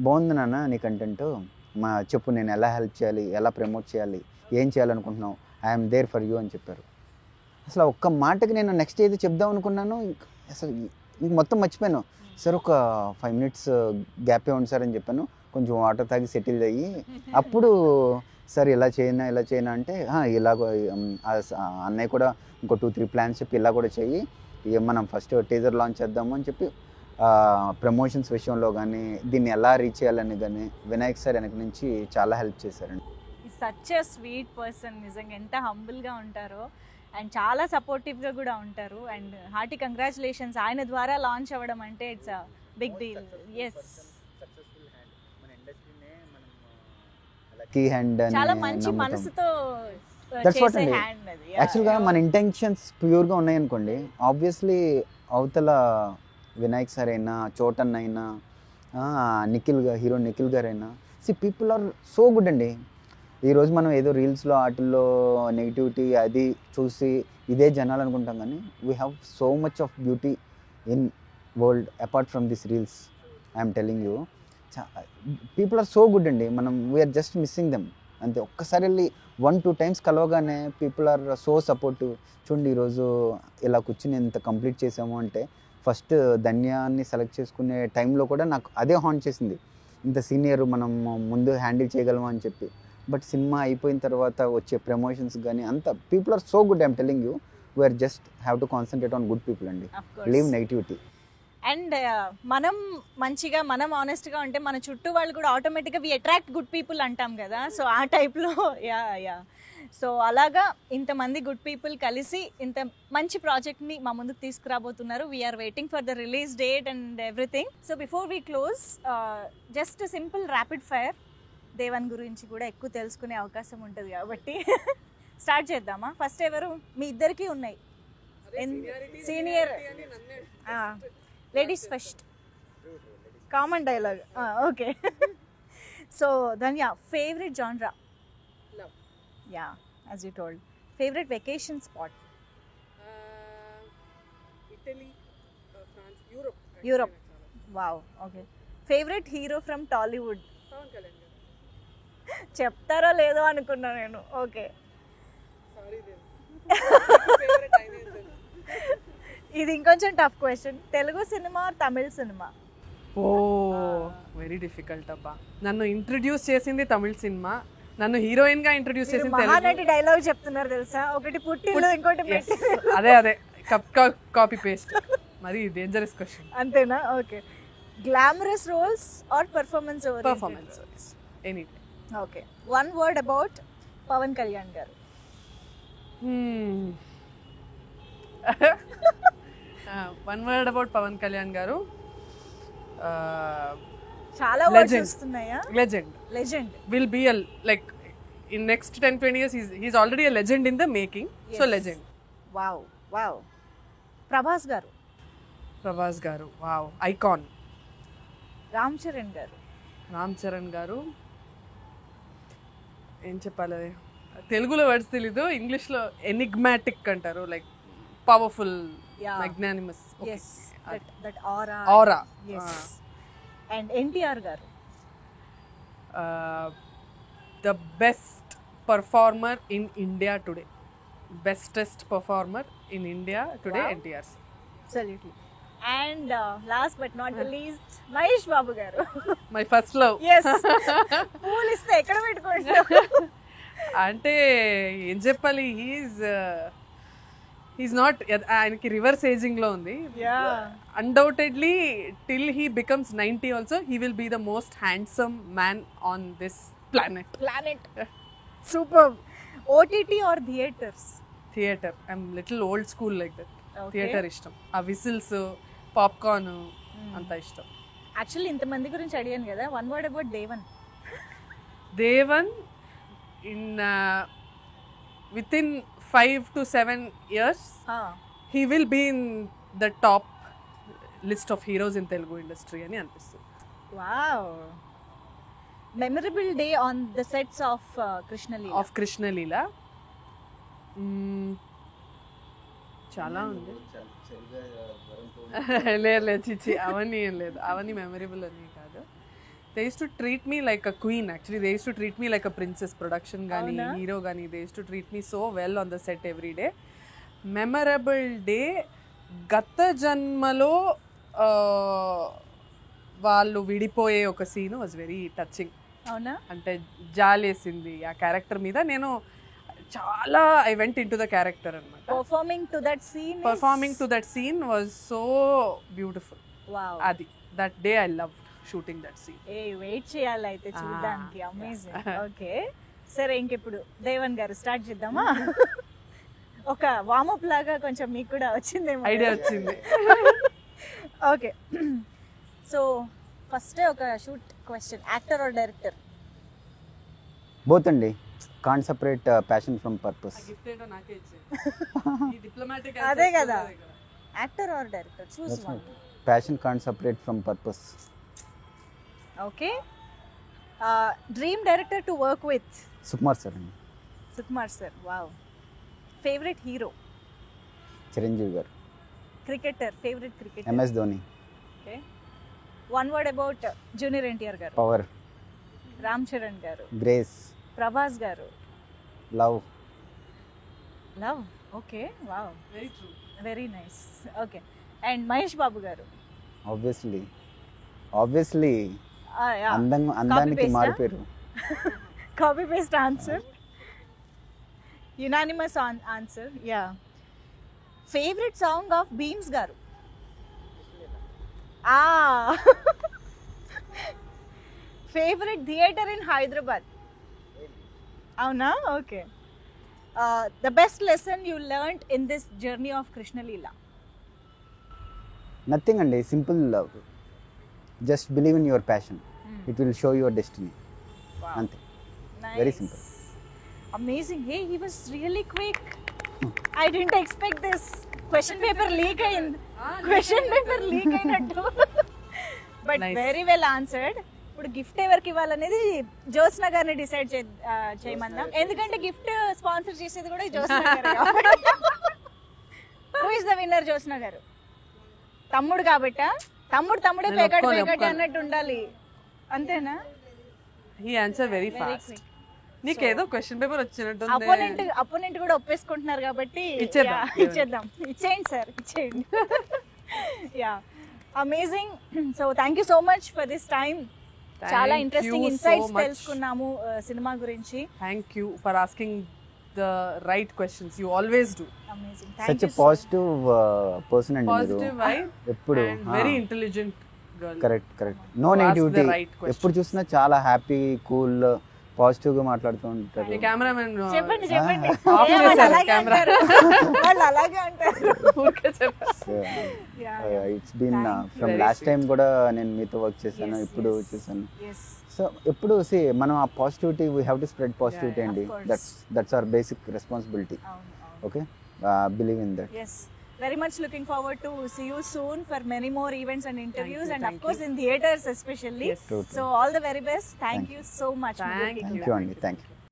బాగుంది నాన్న నీ కంటెంట్, చెప్పు నేను ఎలా హెల్ప్ చేయాలి, ఎలా ప్రమోట్ చేయాలి, ఏం చేయాలనుకుంటున్నావు, ఐఎమ్ దేర్ ఫర్ యూ అని చెప్పారు. అసలు ఒక్క మాటకి నేను నెక్స్ట్ ఏది చెప్దాం అనుకున్నాను, అసలు మొత్తం మర్చిపోయాను. సార్ ఒక 5 minutes గ్యాప్ ఇవ్వండి సార్ అని చెప్పాను. కొంచెం వాటర్ తాగి సెటిల్ అయ్యి అప్పుడు సార్ ఇలా చేయనా అంటే, ఇలాగ అన్నయ్య కూడా ఇంకో 2-3 plans చెప్పి ఇలా కూడా చెయ్యి, మనం ఫస్ట్ టీజర్ లాంచ్ చేద్దాము అని చెప్పి ప్రమోషన్స్ విషయంలో కానీ, దీన్ని ఎలా రీచ్ చేయాలని కానీ వినాయక్ సార్ వెనక నుంచి చాలా హెల్ప్ చేశారండి. సచ్ ఎ స్వీట్ పర్సన్, నిజంగా ఎంత హంబుల్గా ఉంటారో అండ్ చాలా సపోర్టివ్గా కూడా ఉంటారు. అండ్ హార్టీ కంగ్రాచులేషన్స్, ఆయన ద్వారా లాంచ్ అవ్వడం అంటే it's a big deal. Yes, కీ హ్యాండ్ చాలా మంచి మనసుతో చేసే హ్యాండ్ అది. యాక్చువల్గా మన ఇంటెన్షన్స్ ప్యూర్గా ఉన్నాయనుకోండి, ఆబ్వియస్లీ అవతల వినాయక్ సార్ అయినా, చోటన్ అయినా, హీరో నిఖిల్ గారైనా, పీపుల్ ఆర్ సో గుడ్ అండి. ఈరోజు మనం ఏదో రీల్స్లో వాటిల్లో నెగిటివిటీ అది చూసి ఇదే జనాలు అనుకుంటాం, కానీ we have so much of beauty in world apart from this reels. I'm telling you, people are so good అండి. మనం వీఆర్ జస్ట్ మిస్సింగ్ దెమ్ అంతే. ఒక్కసారి వెళ్ళి 1-2 times కలవగానే పీపుల్ ఆర్ సో సపోర్టివ్. చూడండి ఈరోజు ఇలా కూర్చుని ఎంత కంప్లీట్ చేసాము అంటే ఫస్ట్ ధన్యాన్ని సెలెక్ట్ చేసుకునే టైంలో కూడా నాకు అదే హాంట్ చేసింది, ఇంత సీనియర్ మనం ముందు హ్యాండిల్ చేయగలమా అని చెప్పి. బట్ సినిమా అయిపోయిన తర్వాత వచ్చే ప్రమోషన్స్ కానీ అంత people are so good. I'm telling you, we're just have to concentrate on good people అండి, లీవ్ నెగిటివిటీ. అండ్ మనం మంచిగా మనం ఆనెస్ట్గా ఉంటే మన చుట్టూ వాళ్ళు కూడా ఆటోమేటిక్గా వి అట్రాక్ట్ గుడ్ పీపుల్ అంటాం కదా. సో ఆ టైప్లో యా సో అలాగా ఇంతమంది గుడ్ పీపుల్ కలిసి ఇంత మంచి ప్రాజెక్ట్ని మా ముందుకు తీసుకురాబోతున్నారు. We're waiting for the release date and everything. So before we close, just simple rapid fire. Devan గురించి కూడా ఎక్కువ తెలుసుకునే అవకాశం ఉంటుంది కాబట్టి స్టార్ట్ చేద్దామా? ఫస్ట్ ఎవరు? మీ ఇద్దరికి ఉన్నాయి senior. Ladies first, common dialogue. Okay. So Dhanya, favourite genre? Yeah, as you told. Favourite vacation spot? Italy, France, Europe. Europe, wow. Okay. Favourite hero from Tollywood? Pawan Kalyan garu. చెప్తారో లేదో అనుకున్నా నేను. ఓకే. సారీ ఇది ఇంకొంచెం tough question. Telugu cinema, Tamil cinema? Oh very difficult అబ్బా. నన్ను ఇంట్రడ్యూస్ చేసింది తమిళ సినిమా, నన్ను హీరోయిన్ గా ఇంట్రడ్యూస్ చేసింది తెలుగు. మహానటి డైలాగ్ చెప్తున్నారు తెలుసా? ఒకటి పుట్టిల్లు, ఇంకోటి పెట్టి. అదే కాపీ పేస్ట్. మరి డేంజరస్ క్వశ్చన్. అంతేనా? Okay. Glamorous roles or performance over? Performance, any. Okay. One word about Pawan Kalyan garu? One word about Pawan Kalyan garu, చాలా వర్డ్స్ వస్తున్నాయా? Legend. Legend will be a, like in next 10-20 years he's already a legend in the making. So legend. Wow. Prabhas గారు? ప్రభాస్ గారు, wow, icon. రామ్ చరణ్ గారు? రామ్ చరణ్ గారు, ఏం చెప్పాలి, తెలుగులో వర్డ్స్ తెలీదు, ఇంగ్లీష్లో ఎనిగ్మాటిక్ అంటారు, like powerful, magnanimous. yes, that aura. Yes. And NTR garu? The best performer in India today. Bestest performer in India today. Wow. NTR. Absolutely. And last but not the least, Mahesh Babu garu? My first love. Yes. Pool iste ekkada pettukontaru? అంటే ఏం చెప్పాలి, he's not, ఆయనకి రివర్స్ ఏజింగ్ లో ఉంది. Undoubtedly till he becomes 90 also he will be the most handsome man on this planet. Super. OTT or theatres? Theatre. I'm little old school like that. Theatre ఇష్టం. ఆ విసిల్స్, పాప్కార్న్ అంత ఇష్టం. యాక్చువల్లీ ఇంతమంది గురించి అడిగాను కదా, one word about Devan? Devan, in within 5 to 7 years he will be in the top list of heroes in Telugu industry ani anpistundi. Wow. Memorable day on the sets of Krishna Leela? చాలా ఉంది. లేదు చిచ్చి, అవన్నీ ఏం లేదు, అవన్నీ మెమరబుల్ అని కాదు. They used to treat me like a queen. Actually, they used to treat me like a princess. Production gani, hero gani, they used to treat me so well on the set every day. Memorable day, gata janmalo వాళ్ళు విడిపోయే ఒక సీన్ వాజ్ వెరీ టచింగ్. అవునా? అంటే జాలేసింది ఆ క్యారెక్టర్ మీద. నేను చాలా I went in to the character అనమాట. Performing to that scene was so beautiful. అది that day I love shooting that scene. Wait చేయాలి అయితే చూడడానికి. అమేజింగ్. ఓకే, సరే ఇంకెప్పుడు దేవన్ గారు స్టార్ట్ చేద్దామా? ఒక వార్మప్ లాగా కొంచెం మీకు కూడా వచ్చిందేమో ఐడియా వచ్చింది. ఓకే, సో ఫస్ట్ ఒక shoot question, actor or director? Both అండి, can't separate passion from purpose. అదే కదా, actor or director, choose one. Passion can't separate from purpose. Okay, dream director to work with? Sukumar sir అండి. Sukumar sir, wow. Favourite hero? Chiranjeevi garu. Cricketer, favourite cricketer? MS Dhoni. Okay, one word about junior NTR garu? Power. Ram Charan garu? Grace. Prabhas garu? Love. Okay, wow, very true, very nice. Okay, and Mahesh Babu garu. Obviously అందానికి paste, మారిపోయారు. Copy paste answer, unanimous answer. Yeah. Favourite song of Bheems garu? Favourite theatre in Hyderabad? అవునా? Okay. The best lesson you learned in this journey of Krishnaleela? Nothing అండి, simple love. Just believe in your passion, it will show your destiny. అంతే, very simple. Amazing. Hey, he was really quick. I didn't expect this. Question paper leak అయింది, క్వశ్చన్ పేపర్ లీక్ అయినట్టు. But very well answered. ఇప్పుడు గిఫ్ట్ ఎవరికి ఇవ్వాలనేది జ్యోత్స్న గారిని డిసైడ్ చేయమందాం, ఎందుకంటే గిఫ్ట్ స్పాన్సర్ చేసేది కూడా జ్యోత్స్న గారు. Who is the winner? Jyotsna గారు. తమ్ముడు కాబట్టా? తమ్ముడే పేకాడి అన్నట్టు ఉండాలి, అంతేనా? He answer very fast. నీకేదో క్వశ్చన్ పేపర్ వచ్చినట్టు. అపోనెంట్ కూడా ఒప్పేసుకుంటున్నారు కాబట్టి ఇచ్చేద్దాం. ఇచ్చేయండి సార్, ఇచ్చేయండి. Yeah, amazing. So thank you so much for this time. చాలా ఇంట్రెస్టింగ్ ఇన్సైట్స్ తెలుసుకున్నాము సినిమా గురించి. Thank you for asking the right questions. You always do. Amazing. Such a positive person అండి మీరు. పాజిటివ్ వైబ్, ఎప్పుడు very intelligent girl. Correct. No negativity. ఎప్పుడు చూసినా చాలా హ్యాపీ, కూల్, పాజిటివ్ గా మాట్లాడుతూ ఉంటారు. కెమెరామెన్ చెప్పండి. వాళ్ళు అలాగే అంటారు. It's been from last time కూడా నేను మీతో వర్క్ చేశాను, ఇప్పుడు చేశాను. సో ఎప్పుడు మనం ఆ positivity, we have to spread positivity అండి. That's our basic responsibility. Okay, believe in that. Very much looking forward to see you soon for many more events and interviews, and of course in theaters especially. So all the very best. Thank you so much. Thank you, Andy. Thank you.